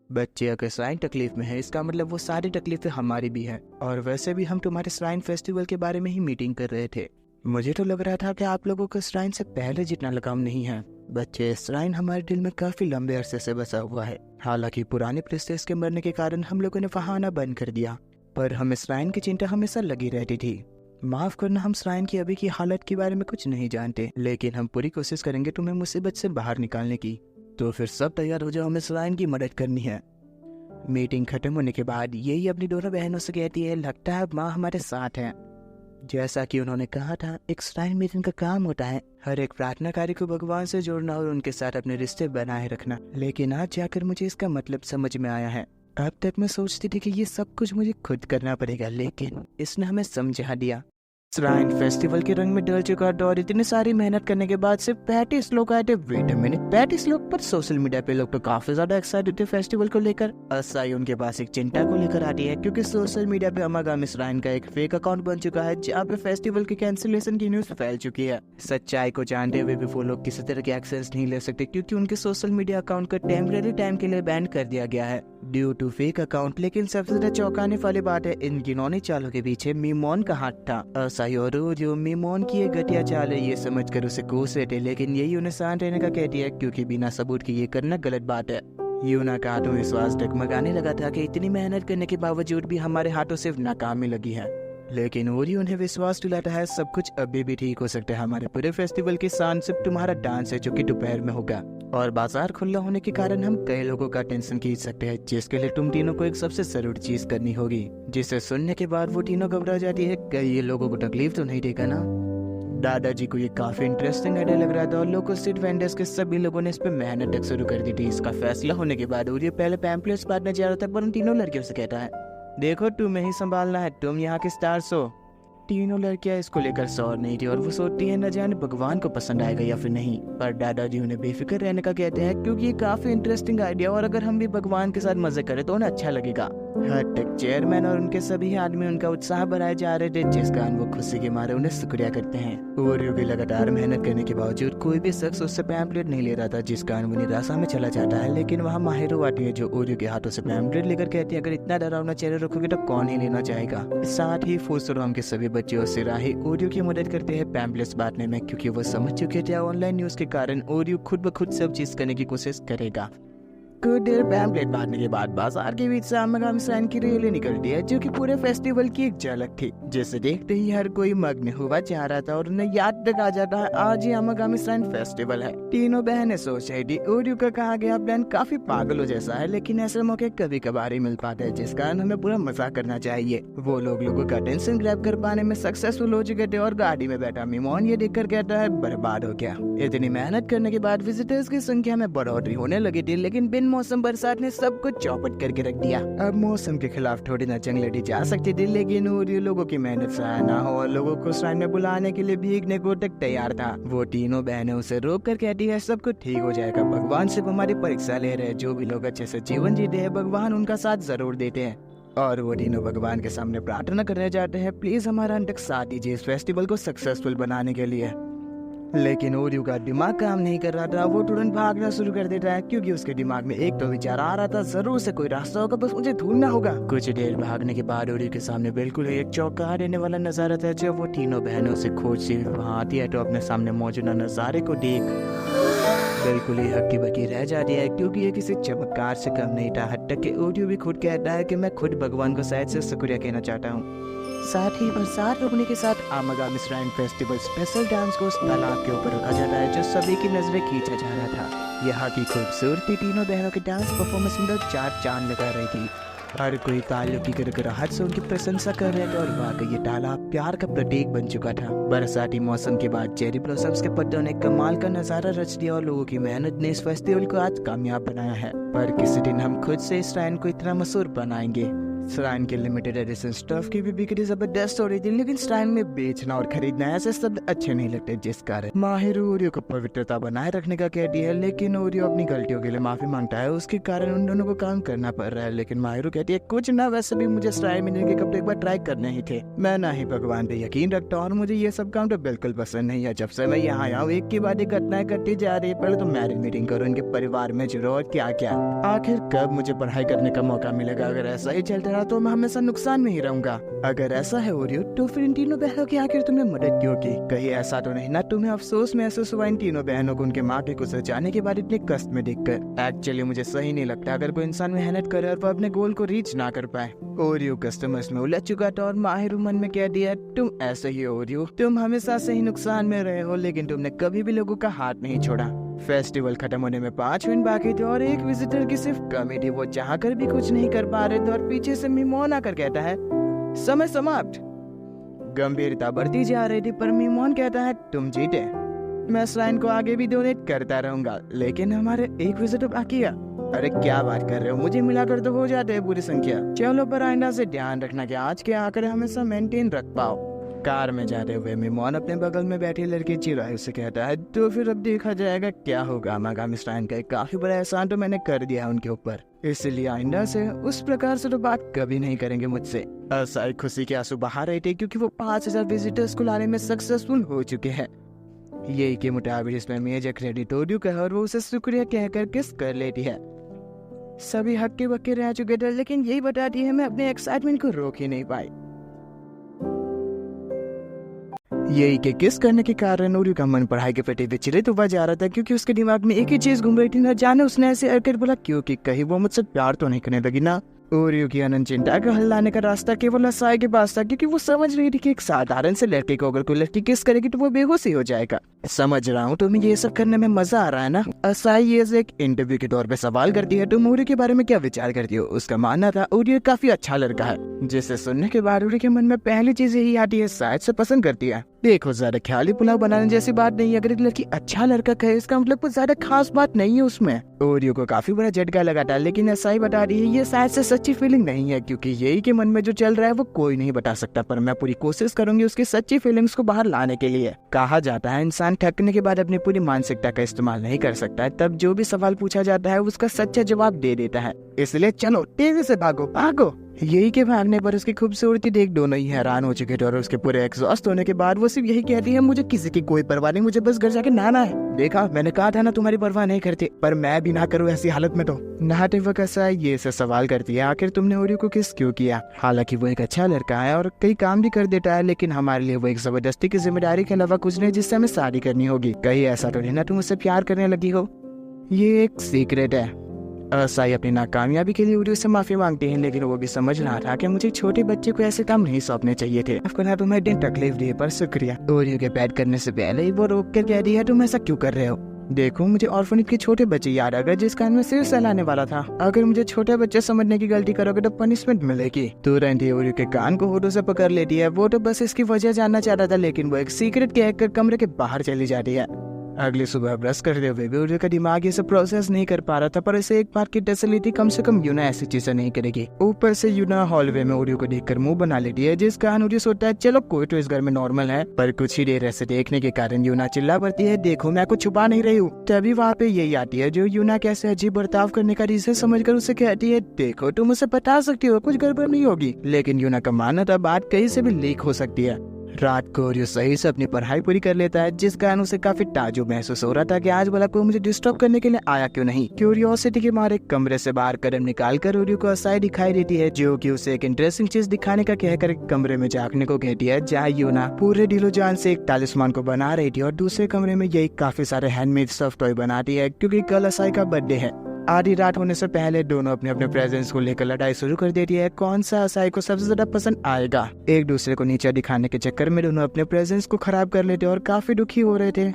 बच्चे अगर श्राइन तकलीफ में है इसका मतलब वो सारी तकलीफें हमारी भी है, और वैसे भी हम तुम्हारे श्राइन फेस्टिवल के बारे में ही मीटिंग कर रहे थे। मुझे तो लग रहा था कि आप लोगों को श्राइन से पहले जितना लगाव नहीं है। बच्चे, श्राइन हमारे दिल में काफी लंबे अरसे से बसा हुआ है। हालांकि पुराने प्रिंसेस के मरने के कारण हम लोगों ने वहां आना बंद कर दिया, पर हमें श्राइन की चिंता हमेशा लगी रहती थी। माफ करना, हम श्राइन की अभी की हालत के बारे में कुछ नहीं जानते, लेकिन हम पूरी कोशिश करेंगे तुम्हें मुसीबत से बाहर निकालने की। तो फिर सब तैयार हो जाओ, हमें श्राइन की मदद करनी है। मीटिंग खत्म होने के बाद यही अपनी दोनों बहनों से कहती है, लगता है माँ हमारे साथ है। जैसा कि उन्होंने कहा था, एक श्राइन मीटिंग का काम होता है हर एक प्रार्थनाकारी को भगवान से जोड़ना और उनके साथ अपने रिश्ते बनाए रखना, लेकिन आज जाकर मुझे इसका मतलब समझ में आया है। अब तक मैं सोचती थी कि ये सब कुछ मुझे खुद करना पड़ेगा, लेकिन इसने हमें समझा दिया। श्राइन फेस्टिवल के रंग में ढल चुका था और इतनी सारी मेहनत करने के बाद सिर्फ 35 लोग आए थे। वेट अ मिनट, 35 लोग? पर सोशल मीडिया पे लोग तो काफी ज्यादा एक्साइटेड थे फेस्टिवल को लेकर। असाई उनके पास एक चिंता को लेकर आती है, क्योंकि सोशल मीडिया पे आमागामी श्राइन का एक फेक अकाउंट बन चुका है जहाँ पे फेस्टिवल के कैंसिलेशन की न्यूज फैल चुकी है। सच्चाई को जानते हुए भी वो लोग किसी तरह के एक्शंस नहीं ले सकते, क्योंकि उनके सोशल मीडिया अकाउंट को टेम्परेरी टाइम के लिए बैन कर दिया गया है ड्यू टू फेक अकाउंट। लेकिन सबसे ज्यादा चौंकाने वाली बात है, इन गिनौनी चालों के पीछे मीमोन का हाथ था। असाई और जो मीमोन की ये घटिया चाल है ये समझकर उसे कोस रहे थे, लेकिन यही उन्हें शांत रहने का कहती है, क्योंकि बिना सबूत के ये करना गलत बात है। यूना का आत्मविश्वास डगमगाने लगा था कि इतनी मेहनत करने के बावजूद भी हमारे हाथों सिर्फ नाकामी लगी है, लेकिन ओरी उन्हें विश्वास दिलाता है सब कुछ अभी भी ठीक हो सकता है। हमारे पूरे फेस्टिवल की शान सिर्फ तुम्हारा डांस है, जो कि दोपहर में होगा, और बाजार खुला होने के कारण हम कई लोगों का अटेंशन खींच सकते हैं, जिसके लिए तुम तीनों को एक सबसे जरूरी चीज करनी होगी। जिसे सुनने के बाद वो तीनों घबरा जाती है, कहीं ये लोगों को तकलीफ तो नहीं देगा ना। दादाजी को ये काफी इंटरेस्टिंग आइडिया लग रहा था और लोकल स्ट्रीट वेंडर्स के सभी लोगों ने इस पर मेहनत शुरू कर दी थी। इसका फैसला होने के बाद ओरियो पहले पैम्पलेट्स बांटने जा रहा था, पर उन तीनों लड़कियों से कहता है, देखो तुम्हें ही संभालना है, तुम यहाँ के स्टार्स हो। तीनों लड़कियां इसको लेकर सौर नहीं थी और वो सोचती है न जाने भगवान को पसंद आएगा या फिर नहीं, पर दादाजी उन्हें बेफिक्र रहने का कहते हैं, क्योंकि ये काफी इंटरेस्टिंग आइडिया और अगर हम भी भगवान के साथ मजे करें तो उन्हें अच्छा लगेगा। हर टेक चेयरमैन और उनके सभी आदमी उनका उत्साह बढ़ाए जा रहे थे, जिस कारण वो खुशी के मारे उन्हें शुक्रिया करते हैं। ओरियो भी लगातार मेहनत करने के बावजूद कोई भी शख्स उससे पैम्पलेट नहीं ले रहा था, जिस कारण वो निराशा में चला जाता है। लेकिन वहाँ माहिरो आती है जो ओरियो के हाथों से पैम्पलेट लेकर कहती है, अगर इतना डरावना चेहरा रखोगे तो कौन ही लेना चाहेगा। साथ ही फूसरोम के सभी बच्चे और सिराही ओरियो की मदद करते हैं पैम्पलेट्स बांटने में, क्योंकि वो समझ चुके थे ऑनलाइन न्यूज के कारण ओरियो खुद ब खुद सब चीज करने की कोशिश करेगा। कुछ देर पैम्पलेट बांटने के बाद बाजार के बीच से आमागामी श्राइन की रैली निकलती है, जो कि पूरे फेस्टिवल की एक झलक थी, जिसे देखते ही हर कोई मग्न हुआ जा रहा था और उन्हें याद तक आ जाता है आज ही आमागामी श्राइन फेस्टिवल है। तीनों बहनें सोच रही थी ओरियो का कहा गया प्लान काफी पागलों जैसा है, लेकिन ऐसे मौके कभी कभार ही मिल पाते हैं, जिस कारण हमें पूरा मजा करना चाहिए। वो लोगों का अटेंशन ग्रैब कर पाने में सक्सेसफुल हो चुके थे और गाड़ी में बैठा मीमोन ये देखकर कहता है, बर्बाद हो गया। इतनी मेहनत करने के बाद विजिटर्स की संख्या में बढ़ोतरी होने लगी थी, लेकिन बिन मौसम बरसात ने सब कुछ चौपट करके रख दिया। अब मौसम के खिलाफ थोड़ी ना जंग लड़ी जा सकती थी, लेकिन ओरियो लोगों की मेहनत सराहा ना हो और लोगों को श्राइन में बुलाने के लिए भीगने को तक तैयार था। वो तीनों बहनें उसे रोक कर कहती है सब कुछ ठीक हो जाएगा, भगवान सिर्फ हमारी परीक्षा ले रहे हैं, जो भी लोग अच्छे से जीवन जीते हैं भगवान उनका साथ जरूर देते हैं। और वो तीनों भगवान के सामने प्रार्थना करने जाते हैं, प्लीज हमारा अंत तक साथ दीजिए इस फेस्टिवल को सक्सेसफुल बनाने के लिए। लेकिन ओरियो का दिमाग काम नहीं कर रहा था, वो तुरंत भागना शुरू कर देता है क्योंकि उसके दिमाग में एक तो विचार आ रहा था, जरूर से कोई रास्ता होगा, बस मुझे ढूंढना होगा। कुछ देर भागने के बाद ओरियो के सामने बिल्कुल एक चौंका देने वाला नजारा था। जब वो तीनों बहनों से खोजती वहाँ आती है तो अपने सामने मौजूदा नजारे को देख बिल्कुल ही हक्की बक्की रह जाती है, क्योंकि ये किसी चमत्कार से कम नहीं था। हद तक कि ओरियो भी खुद कहता है कि मैं खुद भगवान को शायद से शुक्रिया कहना चाहता हूँ। साथ ही बरसात रुकने के साथ आमागामी श्राइन फेस्टिवल स्पेशल डांस को उस तालाब के ऊपर रखा जाता है जो सभी की नजरें खींचा जा रहा था। यहाँ की खूबसूरती तीनों बहनों के डांस परफॉर्मेंस में चार चांद लगा रही थी। हर कोई तालियों की गड़गड़ाहट से उनकी प्रशंसा कर रहे थे और वाकई ये तालाब प्यार का प्रतीक बन चुका था। बरसाती मौसम के बाद चेरी ब्लॉसम्स के पत्तों ने कमाल का नजारा रच दिया और लोगों की मेहनत ने इस फेस्टिवल को आज कामयाब बनाया है। पर किसी दिन हम खुद से इस श्राइन को इतना मशहूर बनाएंगे। श्राइन के लिमिटेड एडिशन स्टफ की भी बिक्री जबरदस्त हो रही थी, लेकिन श्राइन में बेचना और खरीदना ऐसे शब्द अच्छे नहीं लगते, जिस कारण माहिर ओरियो को पवित्रता बनाए रखने का कहती है। लेकिन ओरियो अपनी गलतियों के लिए माफी मांगता है, उसके कारण उन दोनों को काम करना पड़ रहा है। लेकिन माहिर कहती है कुछ ना, वैसे भी मुझे श्राइन मिलने के कपड़े एक बार ट्राई करने ही थे, मैं ना ही भगवान पे यकीन रखता और मुझे ये सब काम तो बिल्कुल पसंद नहीं है। जब से मैं यहाँ आया हूँ एक के बाद एक घटनाएं घटती जा रही है। पहले तो मैरिज मीटिंग करो, इनके परिवार में जुड़ो, क्या क्या, आखिर कब मुझे पढ़ाई करने का मौका मिलेगा। अगर ऐसा ही चलता रहा तो मैं हमेशा नुकसान में ही रहूंगा। अगर ऐसा है ओरियो तो फिर इन तीनों बहनों की आखिर तुमने मदद क्यों की? कहीं ऐसा तो नहीं ना तुम्हें अफसोस महसूस हुआ इन तीनों बहनों को उनके माँ के गुजर जाने के बाद इतने कष्ट में देखकर? एक्चुअली मुझे सही नहीं लगता अगर कोई इंसान मेहनत करे और वो अपने गोल को रीच ना कर पाए। ओरियो कस्टमर्स में उलझ चुका था और माहिर मन में कह दिया तुम ऐसे ही ओरियो, तुम हमेशा से ही नुकसान में रहे हो, लेकिन तुमने कभी भी लोगों का हाथ नहीं छोड़ा। फेस्टिवल खत्म होने में 5 मिनट बाकी थे और एक विजिटर की सिर्फ कमी थी, वो चाहकर भी कुछ नहीं कर पा रहे थे और पीछे से मीमोन आकर कहता है समय समाप्त। गंभीरता बढ़ती जा रही थी पर मीमोन कहता है तुम जीते, मैं श्राइन को आगे भी डोनेट करता रहूंगा, लेकिन हमारे एक विजिटर बाकी है। अरे क्या बात कर रहे हो, मुझे मिलाकर तो हो जाते हैं पूरी संख्या। चलो पर आइंदा से ध्यान रखना कि आज के आंकड़े हमेशा मेंटेन रख पाओ। कार में जाते हुए मीमोन अपने बगल में बैठी लड़की चिरायु से कहता है तो फिर अब देखा जाएगा क्या होगा। आमागामी श्राइन का एक काफी बड़ा एहसान तो मैंने कर दिया उनके ऊपर, इसलिए आइंदा से उस प्रकार से तो बात कभी नहीं करेंगे मुझसे। असाई खुशी के आंसू बहा रहे थे क्योंकि वो 5000 विजिटर्स को लाने में सक्सेसफुल हो चुके हैं। यही के मुताबिक इसमें मेजर क्रेडिट ओरियो का है और वो उसे शुक्रिया कहकर किस कर लेती है। सभी हक्के बक्के रह चुके थे, लेकिन यही बताती है मैं अपने एक्साइटमेंट को रोक ही नहीं पाई। यही के किस करने के कारण ओरियो का मन पढ़ाई के प्रति विचलित हुआ जा रहा था, क्योंकि उसके दिमाग में एक ही चीज घूम रही थी, न जाने उसने ऐसे हरकत बोला क्योंकि कहीं वो मुझसे प्यार तो नहीं करने लगी ना। ओरियो की अनंत चिंता का हल लाने का रास्ता केवल असाई के पास था, क्योंकि वो समझ रही थी कि एक साधारण से लड़के को अगर कोई लड़की किस करेगी तो वो बेहोश ही हो जाएगा। समझ रहा हूँ तुम्हें ये सब करने में मजा आ रहा है ना। असाई ये एक इंटरव्यू के तौर पे सवाल करती है तुम ओरियो के बारे में क्या विचार करती हो। उसका मानना था ओरियो काफी अच्छा लड़का है, जिसे सुनने के बाद ओरियो के मन में पहली चीज यही आती है शायद से पसंद करती है। देखो ज्यादा ख्याली पुलाव बनाने जैसी बात नहीं है, अगर एक लड़की अच्छा लड़का कहे इसका मतलब कुछ ज्यादा खास बात नहीं है उसमें। ओरियो को काफी बड़ा झटका लगा था, लेकिन असाई बता रही है ये शायद से सच्ची फीलिंग नहीं है, क्योंकि यही के मन में जो चल रहा है वो कोई नहीं बता सकता, पर मैं पूरी कोशिश करूंगी उसकी सच्ची फीलिंग्स को बाहर लाने के लिए। कहा जाता है इंसान थकने के बाद अपनी पूरी मानसिकता का इस्तेमाल नहीं कर सकता है, तब जो भी सवाल पूछा जाता है उसका सच्चा जवाब दे देता है। इसलिए चलो तेजी से भागो भागो। यही के भागने पर उसकी खूबसूरती देख दोनों ही हैरान हो चुके थे और उसके पूरे एग्जॉस्ट होने के बाद वो सिर्फ यही कहती है मुझे किसी की कोई परवाह नहीं, मुझे बस घर जाके नहाना है। देखा मैंने कहा था ना तुम्हारी परवाह नहीं करती, पर मैं भी ना करूँ ऐसी हालत में तो। नहाते वक्त ऐसा ये से सवाल करती है आखिर तुमने ओरियो को किस क्यों किया। हालांकि वो एक अच्छा लड़का है और कई काम भी कर देता है, लेकिन हमारे लिए वो एक जबरदस्ती की जिम्मेदारी के अलावा कुछ नहीं जिससे हमें शादी करनी होगी। कहीं ऐसा तो नहीं ना तुम उससे प्यार करने लगी हो। ये एक सीक्रेट है। असाई अपनी नाकामयाबी के लिए ओरियो से माफी मांगती है, लेकिन वो भी समझ रहा था कि मुझे छोटे बच्चे को ऐसे काम नहीं सौंपने चाहिए थे। आपको तुम्हें दिन तकलीफ दी पर शुक्रिया। ओरियो के पैड करने से पहले ही वो रोक कर कह रही है तुम ऐसा क्यों कर रहे हो। देखो मुझे ऑर्फनेज के छोटे बच्चे याद आ गए जिस कारण मैं सिर सहलाने वाला था। अगर मुझे छोटे बच्चे समझने की गलती करोगे तो पनिशमेंट मिलेगी। तुरंत ही ओरियो के कान को होठों से पकड़ लेती है। वो तो बस इसकी वजह जानना चाहता था, लेकिन वो एक सीक्रेट कहकर कमरे के बाहर चली जाती है। अगली सुबह ब्रश करते हुए भी ओरियो का दिमाग ये सब प्रोसेस नहीं कर पा रहा था, पर इसे एक बार की टेंशन थी, कम से कम यूना ऐसी चीजें नहीं करेगी। ऊपर से यूना हॉलवे में ओरियो को देखकर मुंह बना लेती है, जिस कारण ओरियो सोचता है चलो कोई तो इस घर में नॉर्मल है। पर कुछ ही देर ऐसे देखने के कारण यूना चिल्ला पड़ती है, देखो मैं कुछ छुपा नहीं रही हूँ। तभी वहाँ पे यही आती है जो यूना कैसे अजीब बर्ताव करने का रीजन समझकर उसे कहती है, देखो तुम उसे बता सकती हो कुछ गड़बड़ नहीं होगी। लेकिन यूना का मानना था बात कहीं से भी लीक हो सकती है। रात को ओरियो सही से अपनी पढ़ाई पूरी कर लेता है, जिस कारण उसे काफी ताजुब महसूस हो रहा था कि आज भला कोई मुझे डिस्टर्ब करने के लिए आया क्यों नहीं। क्यूरियोसिटी के मारे कमरे से बाहर कदम निकालकर ओरियो को असाई दिखाई देती है, जो कि उसे एक इंटरेस्टिंग चीज दिखाने का कहकर कमरे में झांकने को कहती है, जहाँ यूना पूरे दिलो जान से एक तालिस्मान को बना रही थी और दूसरे कमरे में यही काफी सारे हैंडमेड सॉफ्ट टॉय बनाती है, क्योंकि कल असाई का बर्थडे है। आधी रात होने से पहले दोनों अपने अपने प्रेजेंट्स को लेकर लड़ाई शुरू कर देती है, कौन सा असाई को सबसे ज्यादा पसंद आएगा। एक दूसरे को नीचा दिखाने के चक्कर में दोनों अपने प्रेजेंट्स को खराब कर लेते और काफी दुखी हो रहे थे।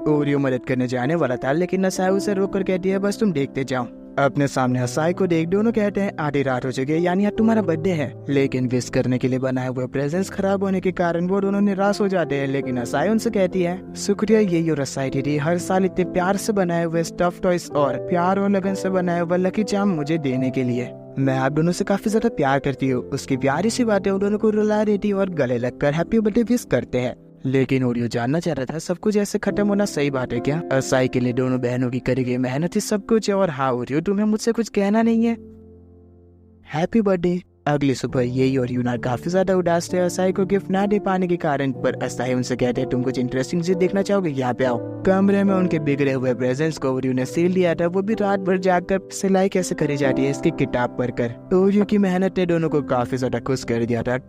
ओरियो मदद करने जाने वाला था, लेकिन असाई उसे रोक कर कहती है, बस तुम देखते जाओ। अपने सामने असाई को देख दोनों कहते हैं, आधी रात हो चुकी है, यानी आज तुम्हारा बर्थडे है। लेकिन विश करने के लिए बनाए हुए प्रेजेंट्स खराब होने के कारण वो दोनों निराश हो जाते हैं। लेकिन असाई उनसे कहती है, शुक्रिया यही और असाई थी, हर साल इतने प्यार से बनाए हुए स्टफ टॉयज और प्यार और लगन से बनाए हुए लकी चार्म मुझे देने के लिए। मैं आप दोनों से काफी ज्यादा प्यार करती हूँ। उसकी प्यारी सी बातें उन दोनों को रुला देती और गले लगकर हैप्पी बर्थडे विश करते हैं। लेकिन ओरियो जानना चाह रहा था सब कुछ ऐसे खत्म होना सही बात है क्या? असाई के लिए दोनों बहनों की करी गई मेहनत ही सब कुछ है। और हाँ ओरियो, तुम्हें मुझसे कुछ कहना नहीं है? Happy birthday. अगली सुबह यही और यूना काफी ज्यादा उदास थे असाई को गिफ्ट ना दे पाने के कारण, पर असाई उनसे कहते हैं, तुम कुछ इंटरेस्टिंग चीज देखना चाहोगे? यहाँ पे आओ। कमरे में उनके बिगड़े हुए प्रेजेंट्स को ओरियो ने सील लिया था, वो भी रात भर जागकर सिलाई कैसे करी जाती है इसकी किताब पढ़कर। ओरियो की मेहनत ने दोनों को काफी ज्यादा खुश कर दिया था।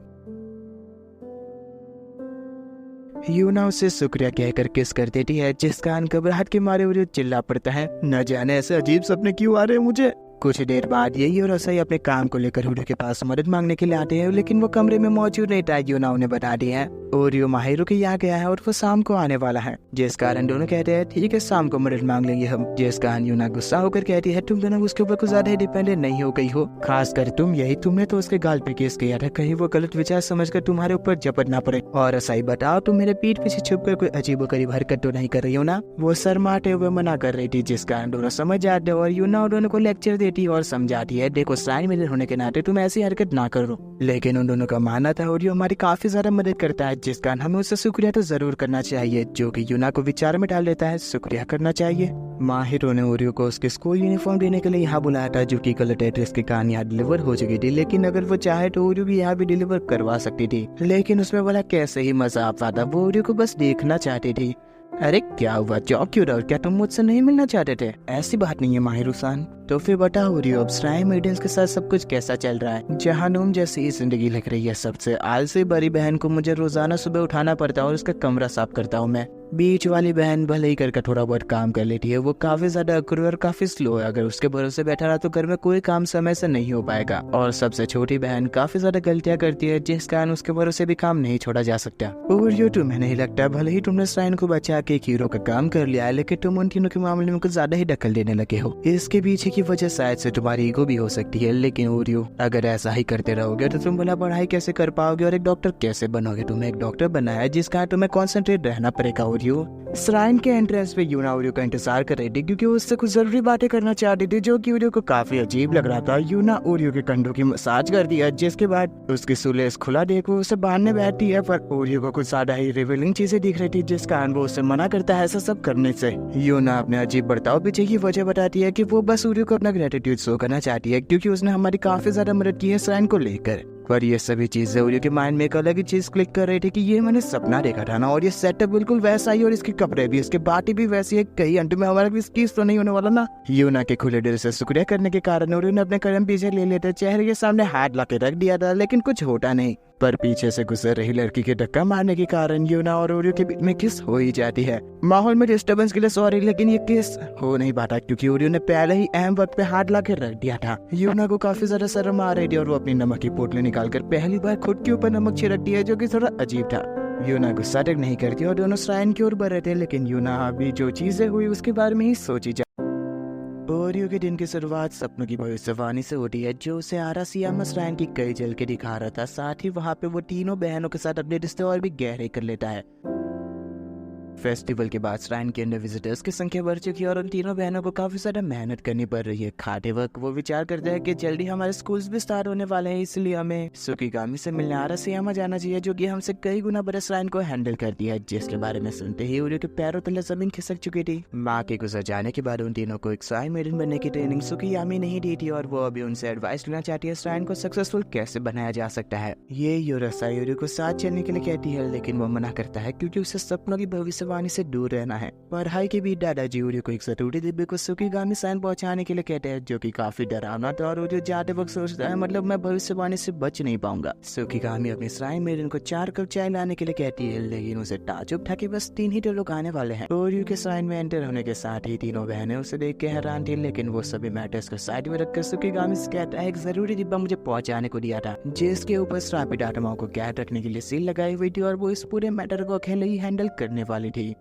यूना उसे शुक्रिया कहकर किस कर देती है, जिस कारण घबराहट के मारे ओरियो चिल्ला पड़ता है, न जाने ऐसे अजीब सपने क्यों आ रहे हैं मुझे। कुछ देर बाद यही और असाई अपने काम को लेकर ओरियो के पास मदद मांगने के लिए आते हैं, लेकिन वो कमरे में मौजूद नहीं था। यूना उन्हें बता दी है ओरियो माहिरो के यहाँ गया है और वो शाम को आने वाला है, जिस कारण दोनों कहते हैं ठीक है शाम को मदद मांग लेंगे हम। जिस कारण यूना गुस्सा होकर कहती है, तुम दोनों उसके ऊपर कुछ ज्यादा ही डिपेंडेंट नहीं हो गई हो, खासकर तुम। यही तुमने तो उसके गाल पे केस किया था, कहीं वो गलत विचार समझकर तुम्हारे ऊपर झपट ना पड़े। और असाई बताओ, तुम मेरे पीठ पीछे छुपकर कोई अजीबोगरीब हरकत तो नहीं कर रही हो ना? वो शर्माते हुए मना कर रही थी, जिस कारण दोनों समझ जाते और यूना दोनों को लेक्चर देती और समझाती है, देखो श्राइन मीडर होने के नाते तुम ऐसी हरकत ना करो। लेकिन उन दोनों का मानना था ओरियो हमारी काफी ज्यादा मदद करता है, जिस कारण हमें उससे शुक्रिया तो जरूर करना चाहिए, जो कि यूना को विचार में डाल देता है शुक्रिया करना चाहिए। माहिरो ने ओरियो को उसके स्कूल यूनिफॉर्म देने के लिए यहाँ बुलाया था, जो कि गलत एड्रेस के कारण यहाँ डिलीवर हो चुकी थी। लेकिन अगर वो चाहे तो ओरियो भी यहाँ भी डिलीवर करवा सकती थी, लेकिन उसमें वाला कैसे ही मजा आता था। वो ओरियो को बस देखना चाहती थी। अरे क्या हुआ, जॉब क्यों रहा? क्या तुम मुझसे नहीं मिलना चाहते थे? ऐसी बात नहीं है माहिरो-सान। तो फिर बताओ ओरियो, अब श्राइन मेडन्स के साथ सब कुछ कैसा चल रहा है? जहानुम जैसी ही जिंदगी लग रही है। सबसे आलसी बड़ी बहन को मुझे रोजाना सुबह उठाना पड़ता है और उसका कमरा साफ करता हूँ मैं। बीच वाली बहन भले ही करके थोड़ा बहुत काम कर लेती है, वो काफी ज्यादा अक्रूर और काफी स्लो है। अगर उसके भरोसे बैठा रहा तो घर में कोई काम समय से नहीं हो पाएगा। और सबसे छोटी बहन काफी ज्यादा गलतियां करती है, जिस कारण उसके भरोसे भी काम नहीं छोड़ा जा सकता। ओरियो, तुम्हें नहीं लगता भले ही तुमने श्राइन को बचा के एक हीरो का काम कर लिया है, लेकिन तुम उन तीनों के मामले में कुछ ज्यादा ही दखल देने लगे हो? इसके पीछे की वजह शायद से तुम्हारी ईगो भी हो सकती है। लेकिन ओरियो, अगर ऐसा ही करते रहोगे तो तुम भला पढ़ाई कैसे कर पाओगे और एक डॉक्टर कैसे बनोगे? तुम्हें एक डॉक्टर बनाया है, जिस कारण तुम्हें कॉन्सेंट्रेट रहना पड़ेगा। ओरियो, श्राइन के एंट्रेंस पे यूना ओरियो का इंतजार कर रही थी, क्योंकि वो उससे कुछ जरूरी बातें करना चाहती थी, जो कि ओरियो को काफी अजीब लग रहा था। यूना ओरियो के कंधों की मसाज कर दिया, जिसके बाद उसकी सुलेस खुला देख वो उसे बांधने बैठती है, पर ओरियो को कुछ ज्यादा ही रिवीलिंग चीजें दिख रही थी, जिस कारण वो उसे मना करता है ऐसा सब करने से। यूना अपने अजीब बर्ताव पीछे की वजह बताती है कि वो बस ओरियो को अपना ग्रेटिट्यूड शो करना चाहती है, क्योंकि उसने हमारी काफी ज्यादा मदद की है श्राइन को लेकर। पर ये सभी चीजें ओरियो के माइंड में एक अलग ही चीज क्लिक कर रही थी कि ये मैंने सपना देखा था ना, और ये सेटअप बिल्कुल वैसा ही, और इसके कपड़े भी, इसके बाटी भी वैसी है। कहीं अंत में हमारा भी स्कीज तो नहीं होने वाला ना? यूना के खुले दिल से शुक्रिया करने के कारण ओरियो ने अपने कदम पीछे ले लेते चेहरे के सामने हाथ ला के रख दिया था, लेकिन कुछ होता नहीं। पर पीछे से गुजर रही लड़की के धक्का मारने के कारण यूना और ओरियो के बीच में किस हो ही जाती है। माहौल में डिस्टर्बेंस के लिए सॉरी, लेकिन ये किस हो नहीं पाता, क्योंकि ओरियो ने पहले ही अहम वक्त पे हाथ ला के रख दिया था। यूना को काफी ज्यादा शर्म आ रही थी और वो अपनी नमक की पोटली निकालकर पहली बार खुद के ऊपर नमक छिड़कती है, जो कि थोड़ा अजीब था। यूना गुस्सा तक नहीं करती और दोनों श्राइन की ओर बढ़ रहे थे, लेकिन यूना अभी जो चीजें हुई उसके बारे में ही सोची जा। ओरियो के दिन की शुरुआत सपनों की भविष्यवाणी से होती है, जो उसे आरासियामा श्राइन की कई जल के दिखा रहा था। साथ ही वहाँ पे वो तीनों बहनों के साथ अपने रिश्ते और भी गहरे कर लेता है। फेस्टिवल के बाद श्राइन के अंदर विजिटर्स की संख्या बढ़ चुकी है और उन तीनों बहनों को काफी ज्यादा मेहनत करनी पड़ रही है। खाते वक्त वो विचार करते हैं कि जल्दी हमारे स्कूल्स भी स्टार्ट होने वाले हैं, इसलिए हमें सुकीगामी से मिलने आरासियामा जाना चाहिए, जो कि हमसे कई गुना बड़े श्राइन को हैंडल करती है। जिसके बारे में सुनते ही ओरियो के पैरों तले जमीन खिसक चुकी थी। माँ के गुजर जाने के बाद उन तीनों को एक श्राइन मेडन बनने की ट्रेनिंग सुकीगामी नहीं दी थी और वो अभी उनसे एडवाइस लेना चाहती है श्राइन को सक्सेसफुल कैसे बनाया जा सकता है। ये यूरासाई ओरियो को साथ चलने के लिए कहती है, लेकिन वो मना करता है क्योंकि उसे सपनों की भविष्यवाणी से दूर रहना है। पढ़ाई के बीच दादाजी ओरियो को एक जरूरी डिब्बे को सुकीगामी श्राइन पहुंचाने के लिए कहते हैं, जो कि काफी डरावना था और ओरियो जाते वक्त सोचता है मतलब मैं भविष्यवाणी से बच नहीं पाऊंगा। सुकीगामी अपने श्राइन मेडन को 4 कप चाय लाने के लिए कहती है, लेकिन उसे ताजुब था कि बस 3 ही तो लोग आने वाले हैं। ओरियो के श्राइन में एंटर होने के साथ ही तीनों बहनें उसे देख के हैरान थी, लेकिन वो सभी मैटर्स को साइड में रखकर सुकीगामी से कहता है एक जरूरी डिब्बा मुझे पहुंचाने को दिया था, जिसके ऊपर श्रापित आत्माओं को कैद रखने के लिए सील लगाई हुई थी और वो इस पूरे मैटर को अकेले ही हैंडल करने वाली थी।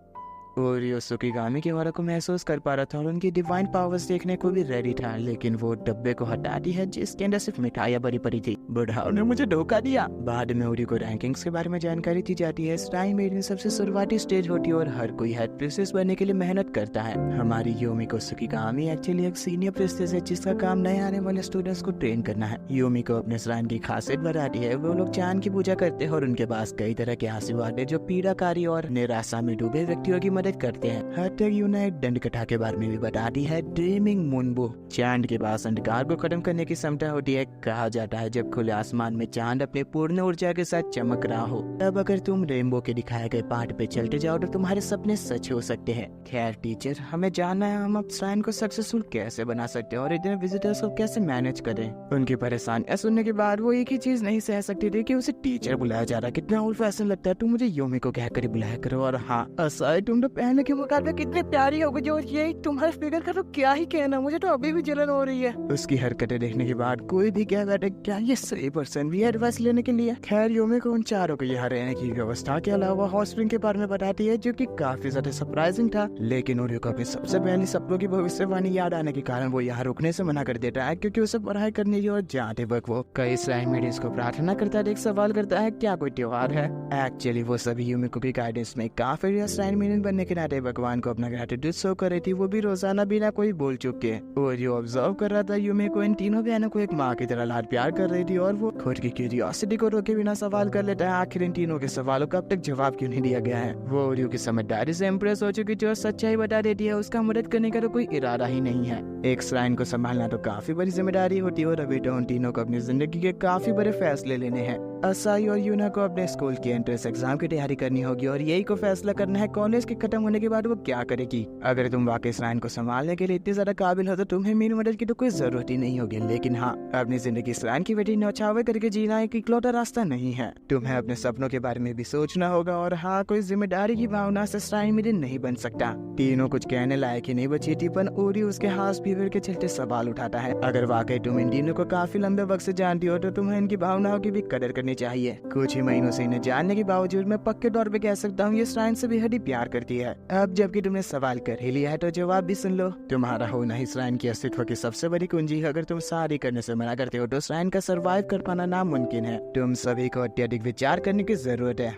ओरियो सुकीगामी के वारा को महसूस कर पा रहा था और उनकी डिवाइन पावर्स देखने को भी रेडी था, लेकिन वो डब्बे को हटाती है जिसके अंदर सिर्फ मिठाइयाँ भरी पड़ी थी। बुढ़ाओ ने मुझे धोखा दिया। बाद में ओरियो को रैंकिंग्स के बारे में जानकारी दी जाती है। श्राइन मेडन सबसे शुरुआती स्टेज होती है और हर कोई हेड प्रिंसेस बनने के लिए मेहनत करता है। हमारी योमिको सुकीगामी एक्चुअली एक सीनियर प्रिंसेस है जिसका काम नए आने वाले स्टूडेंट्स को ट्रेन करना है। योमिको अपने श्राइन की खासियत बताती है, वो लोग चांद की पूजा करते हैं और उनके पास कई तरह के आशीर्वाद है जो पीड़ाकारी और निराशा में डूबे व्यक्तियों की मदद करते हैं। हर तक यूनाइट दंडकथा के बारे में भी बताती है। ड्रीमिंग मूनबो चांद के पास अंधकार को खत्म करने की क्षमता होती है। कहा जाता है जब खुले आसमान में चांद अपने पूर्ण ऊर्जा के साथ चमक रहा हो, तब अगर तुम रेनबो के दिखाए गए पाठ पे चलते जाओ तो तुम्हारे सपने सच हो सकते हैं। खैर टीचर, हमें जानना है हम अब श्राइन को सक्सेसफुल कैसे बना सकते हैं और इतने विजिटर्स को कैसे मैनेज करें। उनकी परेशानियां सुनने के बाद वो एक ही चीज नहीं सह सकती थी कि उसे टीचर बुलाया जा रहा। कितना ओल्ड फैशन लगता है, तुम मुझे योमिको कहकर ही बुलाया करो। और हाँ असाई, तुम तो पहले के मुकाबले कितनी प्यारी हो गई, और ये तुम्हारे फिगर का तो क्या ही कहना, मुझे तो अभी भी जलन हो रही है। उसकी हरकतें देखने के बाद कोई भी कह बैठे क्या ये सही पर्सन भी एडवाइस लेने के लिए। खैर योमिको उन चारों को यहाँ रहने की व्यवस्था के अलावा हॉट स्प्रिंग के बारे में बताती है, जो कि काफी ज्यादा सरप्राइजिंग था। लेकिन ओरियो को अपनी सबसे पहली सपनों की भविष्यवाणी याद आने के कारण वो यहाँ रुकने से मना कर देता है, क्योंकि उसे पढ़ाई करने की और जाते वक्त वो कई श्राइन मेडन्स को प्रार्थना करता है। एक सवाल करता है क्या कोई त्योहार है। एक्चुअली वो सभी योमिको की गाइडेंस में काफी श्राइन मेडन बनने के नाते भगवान को अपना ग्रेटिट्यूड शो कर रही थी, वो भी रोजाना बिना कोई बोल चुक के। ओरियो ऑब्जर्व कर रहा था योमिको इन तीनों बहनों को एक माँ की तरह लाड प्यार कर रही थी और वो खुद की क्यूरियोसिटी को रोके बिना सवाल कर लेता है आखिर इन तीनों के सवालों का अब तक जवाब क्यों नहीं दिया गया है। वो ओरियो की समझदारी से इम्प्रेस हो चुकी थी और सच्चाई बता देती है, उसका मदद करने का तो कोई इरादा ही नहीं है। एक श्राइन को संभालना तो काफी बड़ी जिम्मेदारी होती है और अभी तो उन तीनों को अपनी जिंदगी के काफी बड़े फैसले लेने हैं। असाई और यूना को अपने स्कूल के एंट्रेंस एग्जाम की तैयारी करनी होगी और यही को फैसला करना है कॉलेज के खत्म होने के बाद वो क्या करेगी। अगर तुम वाकई श्राइन को संभालने के लिए इतनी ज्यादा काबिल हो तो तुम्हें मेरी मदद की तो कोई जरूरत ही नहीं होगी। लेकिन हाँ, अपनी जिंदगी श्राइन की बेटी न्यौछावर करके जीना एक इकलौता रास्ता नहीं है। तुम्हें अपने सपनों के बारे में भी सोचना होगा और हाँ, कोई जिम्मेदारी की भावना से श्राइन मेडन नहीं बन सकता। तीनों कुछ कहने लायक ही नहीं बची थी, पर ओरियो उसके हाथ फीवर के चलते सवाल उठाता है। अगर वाकई तुम इन तीनों को काफी लंबे वक्त से जानती हो तो तुम्हें इनकी भावनाओं की भी कदर करनी चाहिए। कुछ ही महीनों से इन्हें जानने के बावजूद मैं पक्के तौर पे कह सकता हूँ ये श्राइन से बेहद ही प्यार करती है। अब जबकि तुमने सवाल कर ही लिया है तो जवाब भी सुन लो। तुम्हारा होना ही श्राइन की अस्तित्व की सबसे बड़ी कुंजी है। अगर तुम शादी करने से मना करते हो तो श्राइन का सरवाइव कर पाना नामुमकिन है। तुम सभी को अत्यधिक विचार करने की जरूरत है।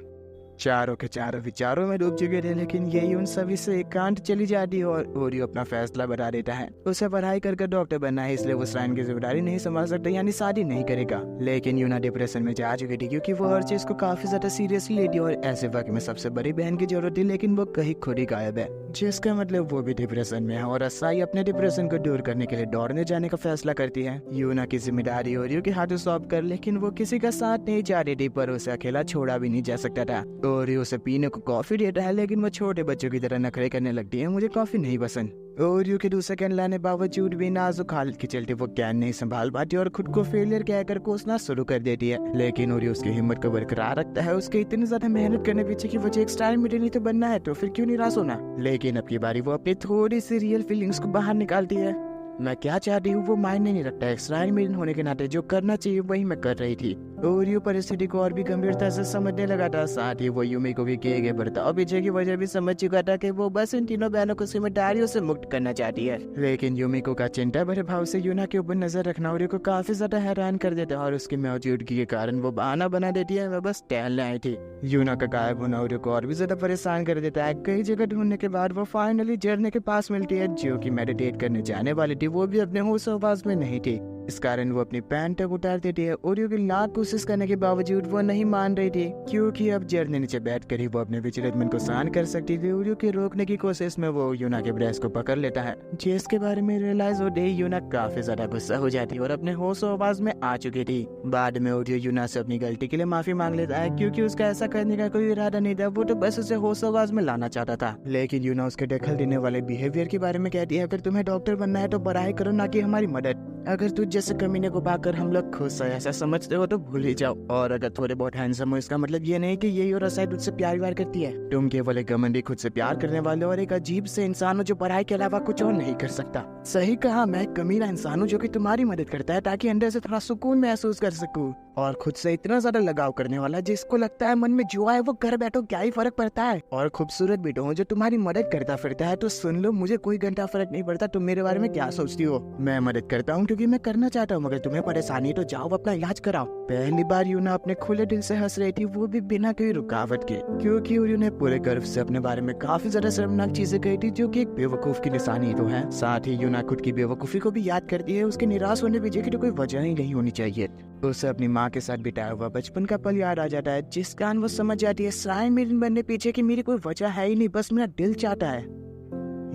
चारों के चारों विचारों में डूब चुके थे, लेकिन यही उन सभी से एकांत चली जाती है और ओरियो अपना फैसला बता देता है। उसे पढ़ाई करके डॉक्टर बनना है, इसलिए वो श्राइन की जिम्मेदारी नहीं संभाल सकता, यानी शादी नहीं करेगा। लेकिन यूना डिप्रेशन में जा चुकी थी क्योंकि वो हर चीज को काफी ज्यादा सीरियसली लेती और ऐसे वक्त में सबसे बड़ी बहन की जरूरत थी, लेकिन वो कहीं खुद ही गायब है, जिसका मतलब वो भी डिप्रेशन में है। और असाई अपने डिप्रेशन को दूर करने के लिए दौड़ने जाने का फैसला करती है। यूना की जिम्मेदारी ओरियो के हाथों सौंप कर, लेकिन वो किसी का साथ नहीं चाह रही थी, पर उसे अकेला छोड़ा भी नहीं जा सकता था। ओरियो उसे पीने को कॉफी देता है, लेकिन वो छोटे बच्चों की तरह नखरे करने लगती है, मुझे कॉफी नहीं पसंद। ओरियो के दूसरा कैन लाने बावजूद भी नाजुक हालत के चलते वो कैन नहीं संभाल पाती और खुद को फेलियर कहकर कोसना शुरू कर देती है। लेकिन ओरियो उसकी हिम्मत को बरकरार रखता है। उसके इतनी ज्यादा मेहनत करने पीछे की वजह एक श्राइन मेडन ही तो बनना है, तो फिर क्यों निराश होना। लेकिन अब की बारी वो अपनी थोड़ी सी रियल फीलिंग्स को बाहर निकालती है। मैं क्या चाहती हूँ वो मायने नहीं रखता है। श्राइन मेडन होने के नाते जो करना चाहिए वही मैं कर रही थी। ओरियो परिस्थिति को और भी गंभीरता से समझने लगा था। साथ ही वो यूमी को भी किए गए बर्ताव पीछे की वजह भी समझ चुका था कि वो बस इन तीनों बहनों को जिम्मेदारियों से मुक्त करना चाहती है। लेकिन यूमिको का चिंता भरे भाव से यूना के ऊपर नजर रखना ओरियो को काफी ज्यादा हैरान कर देता है और उसकी मौजूदगी के कारण वो बहाना बना देती है मैं बस टहलने आई थी। यूना का गायब होना ओरियो को और भी ज्यादा परेशान कर देता है। कई जगह ढूंढने के बाद वो फाइनली झरने के पास मिलती है जो कि मेडिटेट करने जाने वाली थी। वो भी अपने होश आवाज में नहीं थी, इस कारण वो अपनी पैंट तक उतार देती है। ओरियो की लाख कोशिश करने के बावजूद वो नहीं मान रही थी क्योंकि अब झरने नीचे बैठकर ही वो अपने विचलित मन को शांत कर सकती थी। ओरियो के रोकने की कोशिश में वो यूना के ब्रेस्ट को पकड़ लेता है जिसके बारे में रियलाइज होते ही यूना काफी ज्यादा गुस्सा हो जाती है और अपने होश आवाज में आ चुकी थी। बाद में ओरियो यूना से अपनी गलती के लिए माफी मांग लेता है क्योंकि उसका ऐसा करने का कोई इरादा नहीं था, वो तो बस उसे होश आवाज में लाना चाहता था। लेकिन यूना उसके दखल देने वाले बिहेवियर के बारे में कहती है अगर तुम्हें डॉक्टर बनना है तो पढ़ाई करो, ना कि हमारी मदद। अगर तुझ जैसे कमीने को पाकर हम लोग खुश है ऐसा समझते हो तो भूल ही जाओ, और अगर थोड़े बहुत हैंडसम हो इसका मतलब ये नहीं कि यही और रसाई तुझसे प्यार व्यार करती है। तुम केवल एक घमंडी खुद से प्यार करने वाले और एक अजीब से इंसान हो जो पढ़ाई के अलावा कुछ और नहीं कर सकता। सही कहा, मैं एक कमीना इंसान हूँ जो कि तुम्हारी मदद करता है ताकि अंदर से थोड़ा सुकून महसूस कर सकूं, और खुद से इतना ज्यादा लगाव करने वाला जिसको लगता है मन में जो आए वो घर बैठो क्या ही फर्क पड़ता है, और खूबसूरत बेटो हूँ जो तुम्हारी मदद करता फिरता है। तो सुन लो, मुझे कोई घंटा फर्क नहीं पड़ता तुम मेरे बारे में क्या सोचती हो। मैं मदद करता हूँ क्योंकि मैं करना चाहता हूँ, मगर तुम्हें परेशानी है तो जाओ अपना इलाज कराओ। पहली बार यूना अपने खुले दिल से हंस रही थी, वो भी बिना कोई रुकावट के, क्योंकि उन्होंने पूरे गर्व से अपने बारे में काफी ज्यादा शर्मनाक चीजें कही थी जो कि एक बेवकूफ की निशानी तो है। साथ ही यूना खुद की बेवकूफी को भी याद करती है। उसके निराश होने पीछे की तो कोई वजह ही नहीं होनी चाहिए। उसे अपनी माँ के साथ बिताया हुआ बचपन का पल याद आ जाता है जिस कारण वो समझ जाती है श्राइन मेरे बनने पीछे की मेरी कोई वजह है ही नहीं, बस मेरा दिल चाहता है।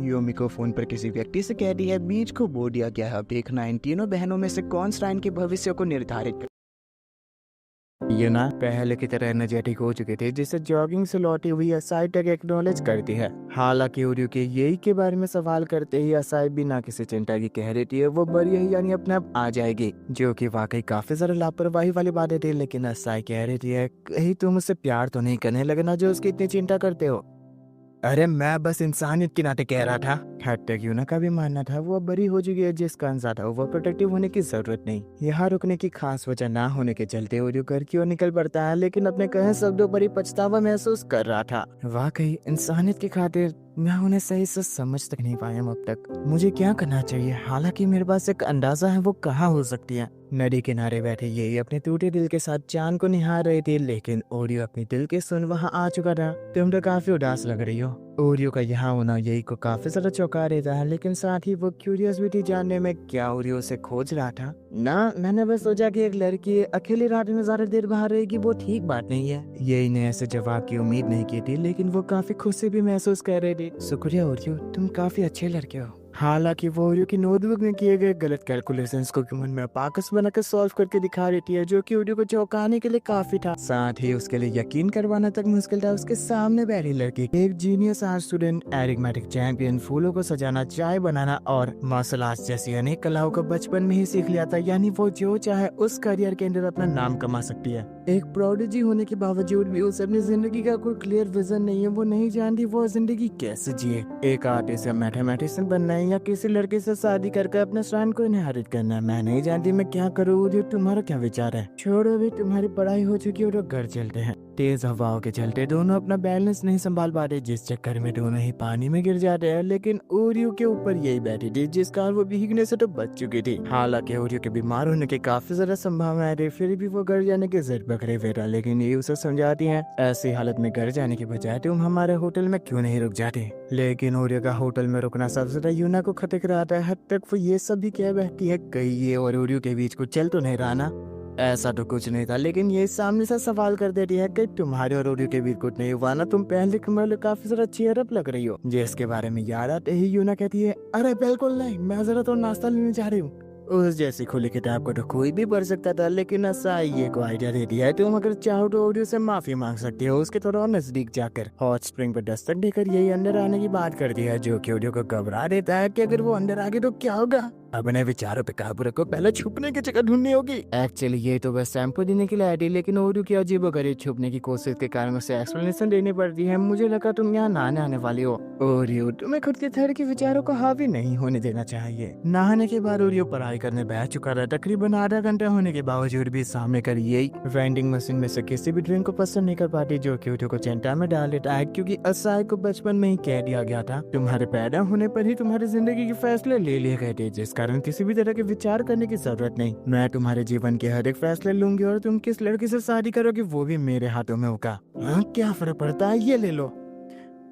यूमिको फोन पर किसी व्यक्ति से कहती है बीच को बो दिया गया है, अब देखना इन तीनों बहनों में से कौन श्राइन के भविष्य को निर्धारित कर। यूना पहले की तरह एनर्जेटिक हो चुकी थी जिसे जॉगिंग से लौटी हुई असाई तक एक्नॉलेज करती है। हालांकि ओरियो के यही के बारे में सवाल करते ही असाई बिना किसी चिंता की कह देती है वो बड़ी है यानी अपने आप आ जाएगी, जो कि वाकई काफी ज्यादा लापरवाही वाली बात थी। लेकिन असाई कह रही है कहीं तुम उससे प्यार तो नहीं करने लगना जो उसकी इतनी चिंता करते हो। अरे मैं बस इंसानियत के नाते कह रहा था। हद तक यूना का भी मानना था वो अब बड़ी हो चुकी है जिस कारण ज्यादा ओवर प्रोटेक्टिव होने की जरूरत नहीं। यहाँ रुकने की खास वजह ना होने के चलते ओरियो घर की ओर निकल पड़ता है, लेकिन अपने कहे शब्दों पर ही पछतावा महसूस कर रहा था। वाकई इंसानियत की खातिर मैं उन्हें सही से समझ तक नहीं पाया हूँ अब तक। मुझे क्या करना चाहिए? हालांकि मेरे पास एक अंदाजा है वो कहाँ हो सकती है। नदी किनारे बैठे यही अपने टूटे दिल के साथ चांद को निहार रही थी, लेकिन ओरियो अपने दिल के सुन वहाँ आ चुका था। तुम तो काफी उदास लग रही हो। ओरियो का यहाँ होना यही को काफी ज्यादा चौंका देता है, लेकिन साथ ही वो क्यूरियस भी थी जानने में क्या ओरियो से खोज रहा था। ना, मैंने बस सोचा कि एक लड़की अकेली रात में ज्यादा देर बाहर रहेगी वो ठीक बात नहीं है। यही ने ऐसे जवाब की उम्मीद नहीं की थी, लेकिन वो काफी खुशी भी महसूस कर रही थी। शुक्रिया ओरियो, तुम काफी अच्छे लड़के हो। हालांकि वो ओरियो की नोटबुक में किए गए गलत कैलकुलेशंस को मन में पाकस बनाकर सॉल्व करके दिखा देती है, जो कि ओरियो को चौंकाने के लिए काफी था। साथ ही उसके लिए यकीन करवाना तक मुश्किल था। उसके सामने बैठी लड़की एक genius art student, arithmetic champion, फूलों को सजाना, चाय बनाना और मार्शल आर्ट्स जैसी अनेक कलाओं को बचपन में ही सीख लिया था। यानी वो जो चाहे उस करियर के अंदर अपना नाम कमा सकती है। एक प्रोडिजी होने के बावजूद भी उसे अपनी जिंदगी का कोई क्लियर विजन नहीं है। वो नहीं जानती वो जिंदगी कैसे जिए। एक आर्टिस्ट या मैथमेटिशियन बनना है या किसी लड़के से शादी करके अपने श्राइन को इनहेरिट करना है। मैं नहीं जानती मैं क्या करूँ। तुम्हारा क्या विचार है? छोड़ो भी, तुम्हारी पढ़ाई हो चुकी है और घर चलते हैं। तेज हवाओं के चलते दोनों अपना बैलेंस नहीं संभाल पाते, जिस चक्कर में दोनों ही पानी में गिर जाते हैं। लेकिन ओरियो के ऊपर यही बैठी थी जिस कारण वो भीगने से तो बच चुकी थी। हालांकि ओरियो के बीमार होने की काफी ज्यादा संभावनाएं थी, फिर भी वो घर जाने की जिद पकड़े हुए था। लेकिन ये उसे समझाती है ऐसी हालत में घर जाने की बजाय तुम हमारे होटल में क्यों नहीं रुक जाते। लेकिन ओरियो का होटल में रुकना सबसे ज्यादा यूना को खतरा आता है। हद तक वो ये सब भी कह बैठती है कहीं ये और ओरियो के बीच कुछ चल तो नहीं रहा ना। ऐसा तो कुछ नहीं था, लेकिन ये सामने से सवाल कर देती है कि तुम्हारे और ओरियो के बीच कुछ नहीं हुआ ना? तुम पहले कमरे काफी ज्यादा चीयर अप लग रही हो। जिसके बारे में याद आते ही यूना कहती है अरे बिल्कुल नहीं, मैं जरा तो नाश्ता लेने जा रही हूँ। उस जैसी खुली किताब को तो कोई भी पढ़ सकता था, लेकिन ऐसा ये को आइडिया दे दिया है तुम अगर चाहो तो ओरियो से माफी मांग सकती हो। उसके थोड़ा और नजदीक जाकर हॉट स्प्रिंग पर दस्तक देकर यही अंदर आने की बात करती है, जो कि ओरियो को घबरा देता है कि अगर वो अंदर आ गए तो क्या होगा। अपने विचारों पे काबू रखो, पहले छुपने की जगह ढूंढनी होगी। एक्चुअली ये तो बस शैम्पू देने के लिए आई थी, लेकिन ओरियो की अजीबोगरीब छुपने की कोशिश के कारण उसे एक्सप्लेनेशन देनी पड़ती है। मुझे लगा तुम यहाँ नहाने आने वाली हो। ओरियो, तुम्हें खुद के थर्ड के विचारों को हावी नहीं होने देना चाहिए। नहाने के बाद ओरियो पढ़ाई करने बैठ चुका था। तकरीबन आधा घंटा होने के बावजूद भी सामने कर यही वेंडिंग मशीन में से किसी भी ड्रिंक को पसंद नहीं कर पाती, जो कि ओरियो को चिंता में डाल देता है, क्योंकि असाई को बचपन में ही कह दिया गया था तुम्हारे पैदा होने पर ही तुम्हारी जिंदगी के फैसले ले लिए गए थे, जिस कारण किसी भी तरह के विचार करने की जरूरत नहीं। मैं तुम्हारे जीवन के हर एक फैसले लूंगी और तुम किस लड़की से शादी करोगे वो भी मेरे हाथों में होगा। क्या फर्क पड़ता है, ये ले लो।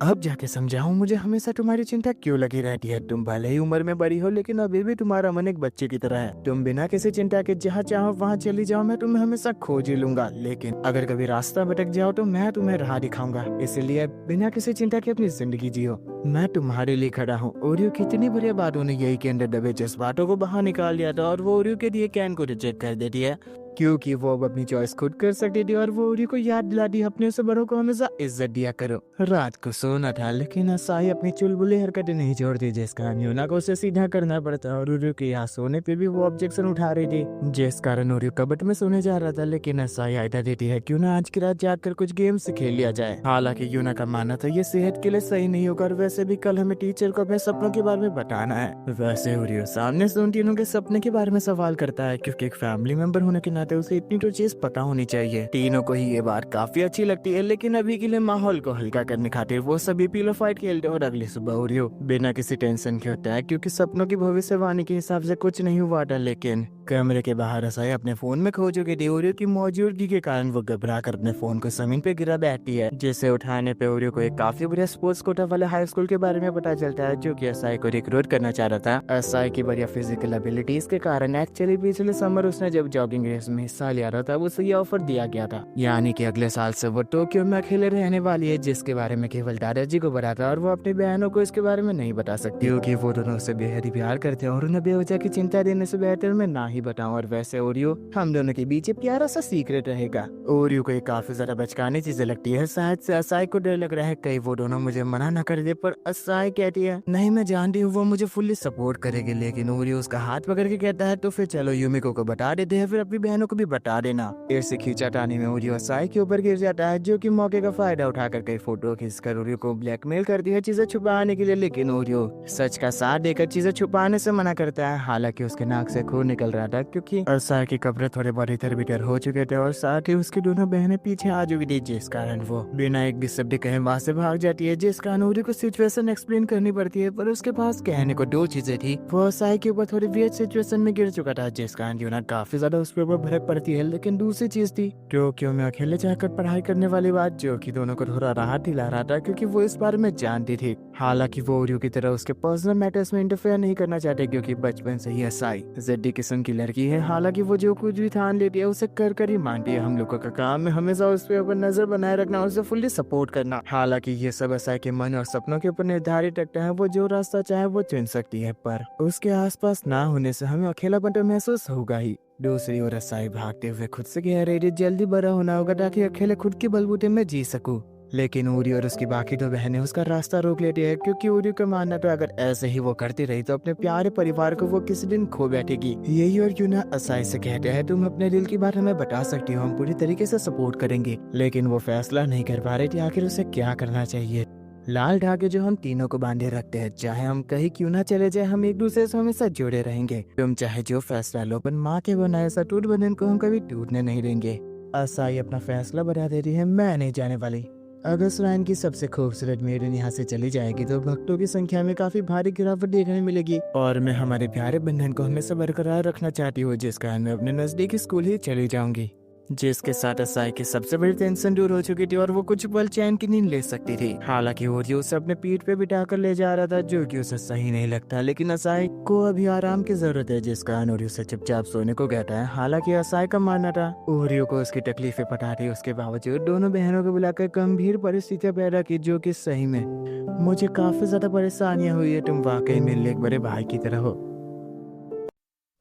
अब जाके समझाऊं मुझे हमेशा तुम्हारी चिंता क्यों लगी रहती है। तुम भले ही उम्र में बड़ी हो, लेकिन अभी भी तुम्हारा मन एक बच्चे की तरह है। तुम बिना किसी चिंता के जहाँ चाहो वहाँ चली जाओ, मैं तुम्हें हमेशा खोज ही लूंगा। लेकिन अगर कभी रास्ता भटक जाओ तो मैं तुम्हें राह दिखाऊंगा। इसलिए बिना किसी चिंता के अपनी जिंदगी जियो, मैं तुम्हारे लिए खड़ा हूँ। ओरियो कितनी बढ़िया बात उन्हें यही के अंदर दबे जज्बातों को बाहर निकाल दिया था, और वो ओरियो के लिए कैन को रिजेक्ट कर देती है, क्योंकि वो अब अपनी चॉइस खुद कर सकती थी। और वो ओरियो को याद दिलाती अपने से बड़ों को हमेशा इज्जत दिया करो। रात को सोना था, लेकिन असाई अपनी चुलबुली हरकतें नहीं छोड़ती, जिस कारण यूना को उसे सीधा करना पड़ता। और ओरियो के यहाँ सोने पे भी वो ऑब्जेक्शन उठा रही थी, जिस कारण ओरियो कबट में सोने जा रहा था। लेकिन असाई आयदा देती है क्यों ना आज की रात जाकर कुछ गेम से खेल लिया जाए। हालांकि यूना का मानना था ये सेहत के लिए सही नहीं होगा, और वैसे भी कल हमें टीचर को अपने सपनों के बारे में बताना है। वैसे ओरियो सामने से उन तीनों के सपने के बारे में सवाल करता है, क्योंकि एक फैमिली मेंबर होने के नाते उसे इतनी तो चीज पता होनी चाहिए। तीनों को ही ये बात काफी अच्छी लगती है, लेकिन अभी के लिए माहौल को हल्का करने खातिर वो सभी पिलो फाइट खेलते और अगली सुबह ओरियो बिना किसी टेंशन के होता है, क्योंकि सपनों की भविष्यवाणी के हिसाब से कुछ नहीं हुआ था। लेकिन कमरे के बाहर असाई अपने फोन में खो चुकी थी। ओरियो की मौजूदगी के कारण वो घबरा कर अपने फोन को जमीन पे गिरा बैठती है, जिसे उठाने पे ओरियो को एक काफी बढ़िया स्पोर्ट्स कोटा वाले हाई स्कूल के बारे में पता चलता है, जो कि असाई को रिक्रूट करना चाह रहा था। असाई की बढ़िया फिजिकल एबिलिटीज के कारण एक्चुअली पिछले समर उसने जब जॉगिंग रेस में हिस्सा लिया रहा था, उसे ये ऑफर दिया गया था, यानी कि अगले साल से वो टोक्यो में अकेले रहने वाली है, जिसके बारे में केवल दादाजी को पता था, और वो अपनी बहनों को इसके बारे में नहीं बता सकती, क्योंकि वो दोनों उसे बेहद ही प्यार करते हैं और उन्हें बेवजह की चिंता देने से बेहतर मैं ना ही बताऊं। और वैसे ओरियो हम दोनों के बीच प्यारा सा सीक्रेट रहेगा। ओरियो को ये काफी ज्यादा बचकाने चीजें लगती है, शायद से असाई को डर लग रहा है कहीं वो दोनों मुझे मना न कर दे, पर असाई कहती है नहीं मैं जानती हूँ वो मुझे फुल्ली सपोर्ट करेगी। लेकिन ओरियो उसका हाथ पकड़ के कहता है तो फिर चलो यूमिको को बता देते हैं, फिर अपनी बहनों को भी बता देना। ऐसे खींचातानी में ओरियो असाई के ऊपर गिर जाता है, जो कि मौके का फायदा उठाकर कई फोटो खींचकर ओरियो को ब्लैकमेल करती है चीजें छुपाने के लिए। लेकिन ओरियो सच का साथ देकर चीजें छुपाने से मना करता है। हालांकि उसके नाक से खून निकल रहा था, क्योंकि असाई के कपड़े थोड़े बहुत इधर बिधर हो चुके थे, और साथ ही उसकी दोनों बहनें पीछे आ चुकी थी, जिस कारण वो बिना एक भी शब्द कहे वहां से भाग जाती है, जिस कारण ओरियो को सिचुएशन एक्सप्लेन करनी पड़ती है। पर उसके पास कहने को दो चीजें थी। वो असाई के ऊपर थोड़ी वियर्ड सिचुएशन में गिर चुका था, जिस कारण यूना काफी ज्यादा उसके ऊपर भड़क पड़ती है। लेकिन दूसरी चीज थी टोक्यो में अकेले जाकर पढ़ाई करने वाली बात, जो कि दोनों को थोड़ा राहत दिला रहा था, क्योंकि वो इस बारे में जानती थी। हालांकि वो ओरियो की तरह उसके पर्सनल मैटर्स में इंटरफेयर नहीं करना चाहते, क्योंकि बचपन से ही असाई जिद्दी किस्म की लड़की है। हालांकि वो जो कुछ भी ठान लेती है उसे कर कर ही मानती है। हम लोगों का काम है हमेशा उस पे ऊपर नजर बनाए रखना और उसे फुल्ली सपोर्ट करना। हालांकि ये सब असाई के मन और सपनों के ऊपर निर्धारित रखता है, वो जो रास्ता चाहे वो चुन सकती है, पर उसके आसपास ना होने से हमें अकेलापन तो महसूस होगा ही। दूसरी ओर असाई भागते हुए खुद से कह रही थी जल्दी बड़ा होना होगा ताकि अकेले खुद के बलबूते में जी सकूं। लेकिन ओरियो और उसकी बाकी दो बहनें उसका रास्ता रोक लेती है, क्योंकि ओरियो का मानना तो अगर ऐसे ही वो करती रही तो अपने प्यारे परिवार को वो किसी दिन खो बैठेगी। यही और यूना असाई से कहते हैं तुम अपने दिल की बात हमें बता सकती हो, हम पूरी तरीके से सपोर्ट करेंगे। लेकिन वो फैसला नहीं कर पा रही थी आखिर उसे क्या करना चाहिए। लाल धागे जो हम तीनों को बांधे रखते हैं, चाहे हम कहीं क्यों ना चले जाए, हम एक दूसरे से हमेशा जुड़े रहेंगे। तुम चाहे जो फैसला लो, पर माँ के बनाए ऐसा टूट बंधन को हम कभी टूटने नहीं देंगे। असाई अपना फैसला बता दे रही है, मैं नहीं जाने वाली। अगर श्राइन की सबसे खूबसूरत मेडन यहाँ से चली जाएगी तो भक्तों की संख्या में काफी भारी गिरावट देखने मिलेगी, और मैं हमारे प्यारे बंधन को हमेशा बरकरार रखना चाहती हूँ, जिस कारण मैं अपने नजदीकी स्कूल ही चली जाऊंगी। जिसके साथ असाई की सबसे बड़ी टेंशन दूर हो चुकी थी और वो कुछ पल चैन की नींद ले सकती थी। हालांकि ओरियो उसे अपने पीठ पे बिठाकर ले जा रहा था, जो कि उसे सही नहीं लगता। लेकिन असाई को अभी आराम की जरूरत है, जिस कारण ओरियो से चुपचाप सोने को कहता है। हालांकि असाई का मानना था ओरियो को उसकी तकलीफें पता थी, उसके बावजूद दोनों बहनों को बुलाकर गंभीर परिस्थितियां पैदा की, जो कि सही में मुझे काफी ज्यादा परेशानियां हुई है। तुम वाकई मेरे लिए एक बड़े भाई की तरह हो।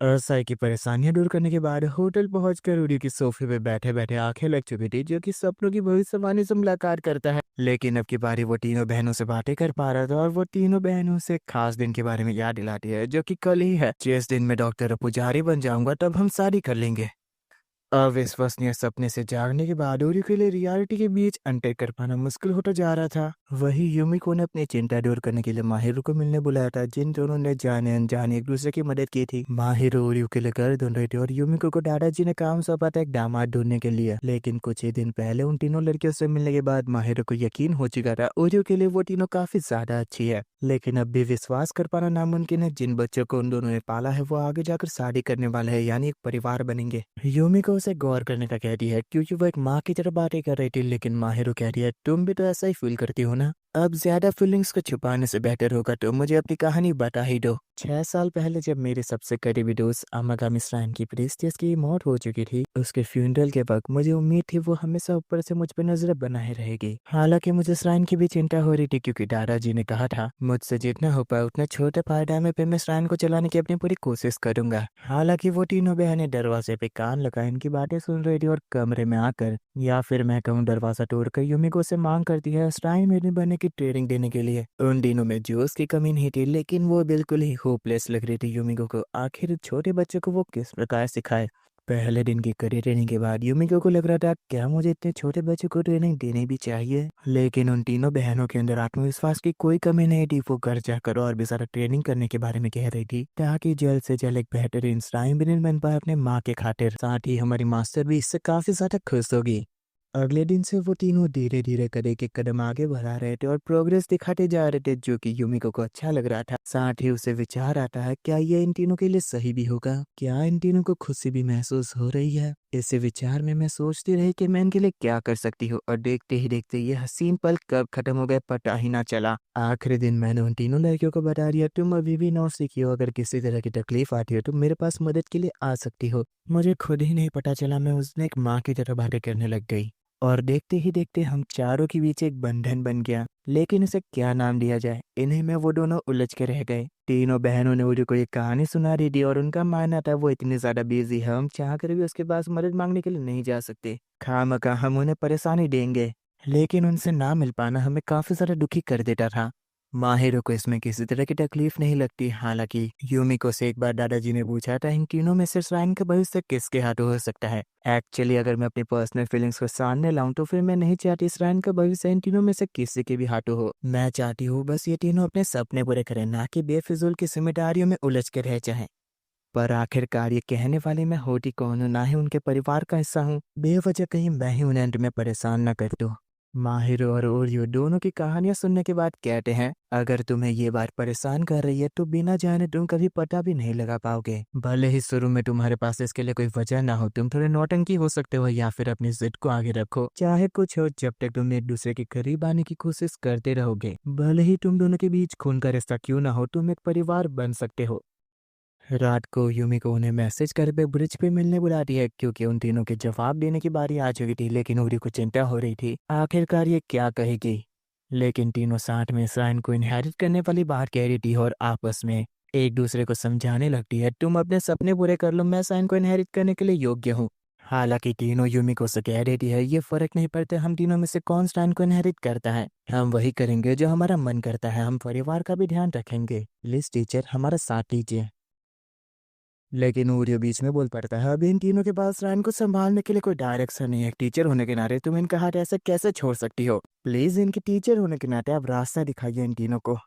अरसाई की परेशानियां दूर करने के बाद होटल पहुंचकर उरी की सोफे पे बैठे बैठे आंखें लग चुकी थी, जो कि सपनों की भविष्यवाणी से मुलाकात करता है। लेकिन अब की बारी वो तीनों बहनों से बातें कर पा रहा था और वो तीनों बहनों से खास दिन के बारे में याद दिलाती है, जो कि कल ही है। जिस दिन मैं डॉक्टर और पुजारी बन जाऊंगा तब हम शादी कर लेंगे। अविश्वसनीय सपने से जागने के बाद ओरी के लिए रियलिटी के बीच अंतर कर पाना मुश्किल होता जा रहा था। वही यूमिको ने अपनी चिंता दूर करने के लिए माहिरो को मिलने बुलाया था, जिन दोनों ने जाने अनजाने एक दूसरे की मदद की थी। माहिरो ओरियो के लिए घर ढूंढ रही थी और यूमिको को दादाजी ने काम सौंपा था एक दामाद ढूंढने के लिए। लेकिन कुछ ही दिन पहले उन तीनों लड़कियों से मिलने के बाद माहिरो को यकीन हो चुका था ओरियो के लिए वो तीनों काफी ज्यादा अच्छी है। लेकिन अब भी विश्वास कर पाना नामुमकिन है। जिन बच्चों को उन दोनों ने पाला है वो आगे जाकर शादी करने वाले है, यानी एक परिवार बनेंगे। यूमिको उसे गौर करने का कहती है क्योंकि वो एक माँ की तरह बातें कर रही थी, लेकिन माहिरो कहती है तुम भी तो ऐसा ही फील करती हो ना। अब ज्यादा फीलिंग्स को छुपाने से बेहतर होगा तो मुझे अपनी कहानी बता ही दो। 6 साल पहले जब मेरे सबसे करीबी दोस्त अमागामी श्राइन की प्रीस्टियस की मौत हो चुकी थी, उसके फ्यूनरल के वक्त मुझे उम्मीद थी वो हमेशा ऊपर से मुझ पर नजर बनाए रहेगी। हालांकि मुझे श्राइन की भी चिंता हो रही थी, क्योंकि दादाजी ने कहा था मुझसे जितना हो पाए उतना छोटे पायदान पे मैं श्राइन को चलाने की अपनी पूरी कोशिश करूंगा। हालांकि वो तीनों बहनें दरवाजे पे कान लगाए इनकी बातें सुन रही थी और कमरे में आकर, या फिर मैं कहूँ दरवाजा तोड़कर, यूमिको से मांग करती है श्राइन मेरे बनने की ट्रेनिंग देने के लिए। उन दिनों में जोश की कमी नहीं थी, लेकिन वो बिल्कुल ही होपलेस लग रही थी यूमिको को। आखिर छोटे बच्चों को वो किस प्रकार सिखाए। पहले दिन की कड़ी ट्रेनिंग के बाद यूमिको को लग रहा था क्या मुझे इतने छोटे बच्चों को ट्रेनिंग देनी भी चाहिए। लेकिन उन तीनों बहनों के अंदर आत्मविश्वास की कोई कमी नहीं थी। वो घर जाकर और भी सारा ट्रेनिंग करने के बारे में कह रही थी, ताकि जल्द से जल्द एक बेहतरीन श्राइन बन पाए अपने माँ के खातिर। साथ ही हमारी मास्टर भी इससे काफी ज्यादा खुश होगी। अगले दिन से वो तीनों धीरे धीरे कर एक कदम आगे बढ़ा रहे थे और प्रोग्रेस दिखाते जा रहे थे, जो कि यूमिको को अच्छा लग रहा था। साथ ही उसे विचार आता है क्या ये इन तीनों के लिए सही भी होगा, क्या इन तीनों को खुशी भी महसूस हो रही है। इसी विचार में मैं सोचती रही कि मैं इनके लिए क्या कर सकती हूँ, और देखते ही देखते ये हसीन पल कब खत्म हो गए पता ही ना चला। आखिरी दिन मैंने उन तीनों लड़कियों को बता दिया तुम अभी भी नौ सीखी हो, अगर किसी तरह की तकलीफ आती हो तो मेरे पास मदद के लिए आ सकती हो। मुझे खुद ही नहीं पता चला मैं उसने एक माँ की तरह बातें करने लग गई, और देखते ही देखते हम चारों के बीच एक बंधन बन गया। लेकिन इसे क्या नाम दिया जाए, इन्हीं में वो दोनों उलझ के रह गए। तीनों बहनों ने उरी को एक कहानी सुना रही थी और उनका मानना था वो इतनी ज्यादा बिजी है, हम चाह कर भी उसके पास मदद मांगने के लिए नहीं जा सकते। खामखा हम उन्हें परेशानी देंगे। लेकिन उनसे ना मिल पाना हमें काफी ज्यादा दुखी कर देता था। माहिरो को इसमें किसी तरह की तकलीफ नहीं लगती। हालांकि यूमिको से एक बार दादाजी ने पूछा था इन तीनों में से श्राइन का भविष्य किसके हाथों हो सकता है। एक्चुअली अगर मैं अपनी पर्सनल फीलिंग्स को सामने लाऊं तो फिर मैं नहीं चाहती श्राइन का भविष्य इन तीनों में से किसी के भी हाथों हो। मैं चाहती हूँ बस ये तीनों अपने सपने पूरे करें, ना कि बेफिजूल की जिम्मेदारियों में उलझ के रह जाएं। पर आखिरकार ये कहने वाले मैं होती कौन हूँ, ना ही उनके परिवार का हिस्सा हूँ। बेवजह कहीं मैं ही उन्हें अंत में परेशान न कर दूं। माहिर और ओरियो दोनों की कहानियां सुनने के बाद कहते हैं अगर तुम्हें ये बात परेशान कर रही है तो बिना जाने तुम कभी पता भी नहीं लगा पाओगे। भले ही शुरू में तुम्हारे पास इसके लिए कोई वजह ना हो, तुम थोड़े नौटंकी हो सकते हो या फिर अपनी जिद को आगे रखो, चाहे कुछ हो, जब तक तुम एक दूसरे के करीब आने की कोशिश करते रहोगे, भले ही तुम दोनों के बीच खून का रिश्ता क्यों ना हो, तुम एक परिवार बन सकते हो। रात को यूमिको उन्हें मैसेज कर पे ब्रिज पे मिलने बुलाती है, क्योंकि उन तीनों के जवाब देने की बारी आ चुकी थी। लेकिन उरी को चिंता हो रही थी आखिरकार ये क्या कहेगी। लेकिन तीनों साथ में श्राइन को इनहेरिट करने वाली बात कह रही थी और आपस में एक दूसरे को समझाने लगती है तुम अपने सपने पूरे कर लो, मैं श्राइन को इनहेरिट करने के लिए योग्य हूँ। हालांकि तीनों यूमिको से कह देती है ये फर्क नहीं पड़ता हम तीनों में से कौन श्राइन को इनहेरिट करता है, हम वही करेंगे जो हमारा मन करता है, हम परिवार का भी ध्यान रखेंगे, प्लीज टीचर हमारा साथ दीजिए। लेकिन ओरियो बीच में बोल पड़ता है अभी इन तीनों के पास रायन को संभालने के लिए कोई डायरेक्शन नहीं है। टीचर होने के नाते तुम इनका हाथ ऐसे कैसे छोड़ सकती हो, प्लीज इनके टीचर होने के नाते आप रास्ता दिखाइए इन तीनों को।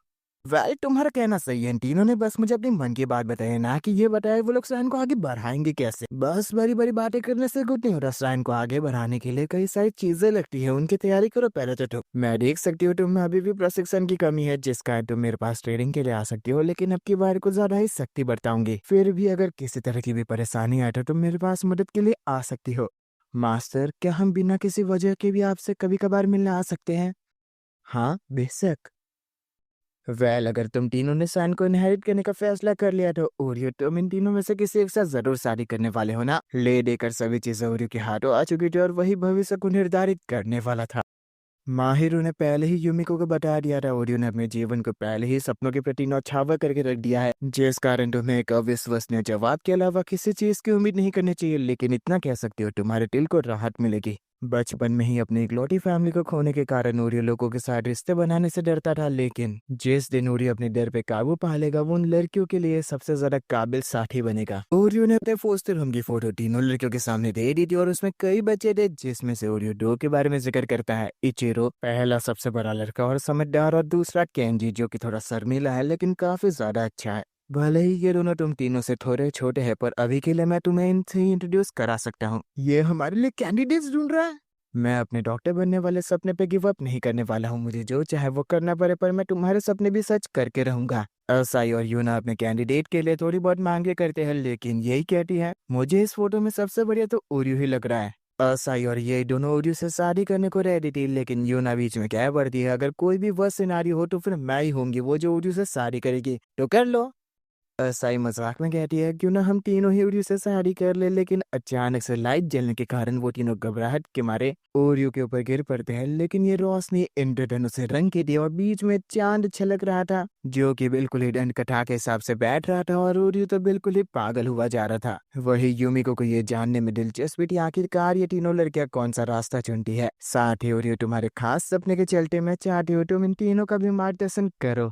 तुम्हारा कहना सही है, इन तीनों ने बस मुझे अपनी मन की बात बताई, ना कि ये बताया वो लोग रायन को आगे बढ़ाएंगे कैसे। बस बड़ी बड़ी बातें करने से कुछ नहीं होता, रायन को आगे बढ़ाने के लिए कई सारी चीजें लगती है, उनकी तैयारी करो पहले तो तुम। मैं देख सकती हूँ तुम में अभी भी प्रशिक्षण की कमी है, जिसका तुम मेरे पास ट्रेनिंग के लिए आ सकती हो, लेकिन अब की बार को ज्यादा ही सख्ती बरताऊंगी। फिर भी अगर किसी तरह की भी परेशानी आए तो तुम मेरे पास मदद के लिए आ सकती हो। मास्टर क्या हम बिना किसी वजह के भी आपसे कभी कभार मिलने आ सकते हैं? हाँ बेशक। अगर तुम तीनों ने सैन को इनहेरिट करने का फैसला कर लिया तो ओरियो तुम इन तीनों में से किसी एक साथ जरूर शादी करने वाले हो ना। ले देकर सभी चीजें ओरियो के हाथों आ चुकी थी और वही भविष्य को निर्धारित करने वाला था। माहिर ने पहले ही यूमिको को बता दिया था। ओरियो ने अपने जीवन को पहले ही सपनों के प्रति नौछावर करके रख दिया है, जिस कारण तुम्हें एक अविश्वसनीय जवाब के अलावा किसी चीज की उम्मीद नहीं करनी चाहिए। लेकिन इतना कह सकते हो, तुम्हारे दिल को राहत मिलेगी। बचपन में ही अपनी इकलौती फैमिली को खोने के कारण ओरियो लोगों के साथ रिश्ते बनाने से डरता था, लेकिन जिस दिन ओरियो अपने डर पे काबू पा लेगा, वो उन लड़कियों के लिए सबसे ज्यादा काबिल साथी बनेगा। ओरियो ने अपने फोस्टर होम की फोटो तीनों लड़कियों के सामने दे दी थी और उसमें कई बच्चे थे, जिसमें से ओरियो 2 के बारे में जिक्र करता है। इचिरो पहला सबसे बड़ा लड़का और समझदार, और दूसरा केंजी जो कि थोड़ा शर्मीला है लेकिन काफी ज्यादा अच्छा है। भले ही ये दोनों तुम तीनों से थोड़े छोटे हैं, पर अभी के लिए मैं तुम्हें इनसे ही इंट्रोड्यूस करा सकता हूँ। ये हमारे लिए कैंडिडेट्स ढूंढ रहा है। मैं अपने डॉक्टर बनने वाले सपने पे गिव अप नहीं करने वाला हूँ। मुझे जो चाहे वो करना पड़े, पर मैं तुम्हारे सपने भी सच करके रहूंगा। असाई और यूना अपने कैंडिडेट के लिए थोड़ी बहुत मांगे करते हैं, लेकिन यही कहती है मुझे इस फोटो में सबसे बढ़िया तो ओरियो ही लग रहा है। असाई और ये दोनों ओरियो से शादी करने को रेडी थी, लेकिन यूना बीच में क्या पड़ती है, अगर कोई भी वर्स्ट सिनारियो हो तो फिर मैं ही होंगी वो जो ओरियो से शादी करेगी, तो कर लो। साई मजाक में कहती है क्यों ना हम तीनों ही ओरियो से शादी कर ले, लेकिन अचानक से लाइट जलने के कारण वो तीनों घबराहट के मारे ओरियो के ऊपर गिर पड़ते हैं। लेकिन ये रोशनी इंद्रधनुष से रंग की थी और बीच में चांद छलक रहा था, जो कि बिल्कुल ही दंड कथा के हिसाब से बैठ रहा था, और ओरियो तो बिल्कुल ही पागल हुआ जा रहा था। वही यूमिको को ये जानने में दिलचस्पी थी आखिरकार ये तीनों लड़कियां कौन सा रास्ता चुनती है। साथ ही ओरियो तुम्हारे खास सपने के चलते मैं चाहती हूँ तुम इन तीनों का भी मार्गदर्शन करो।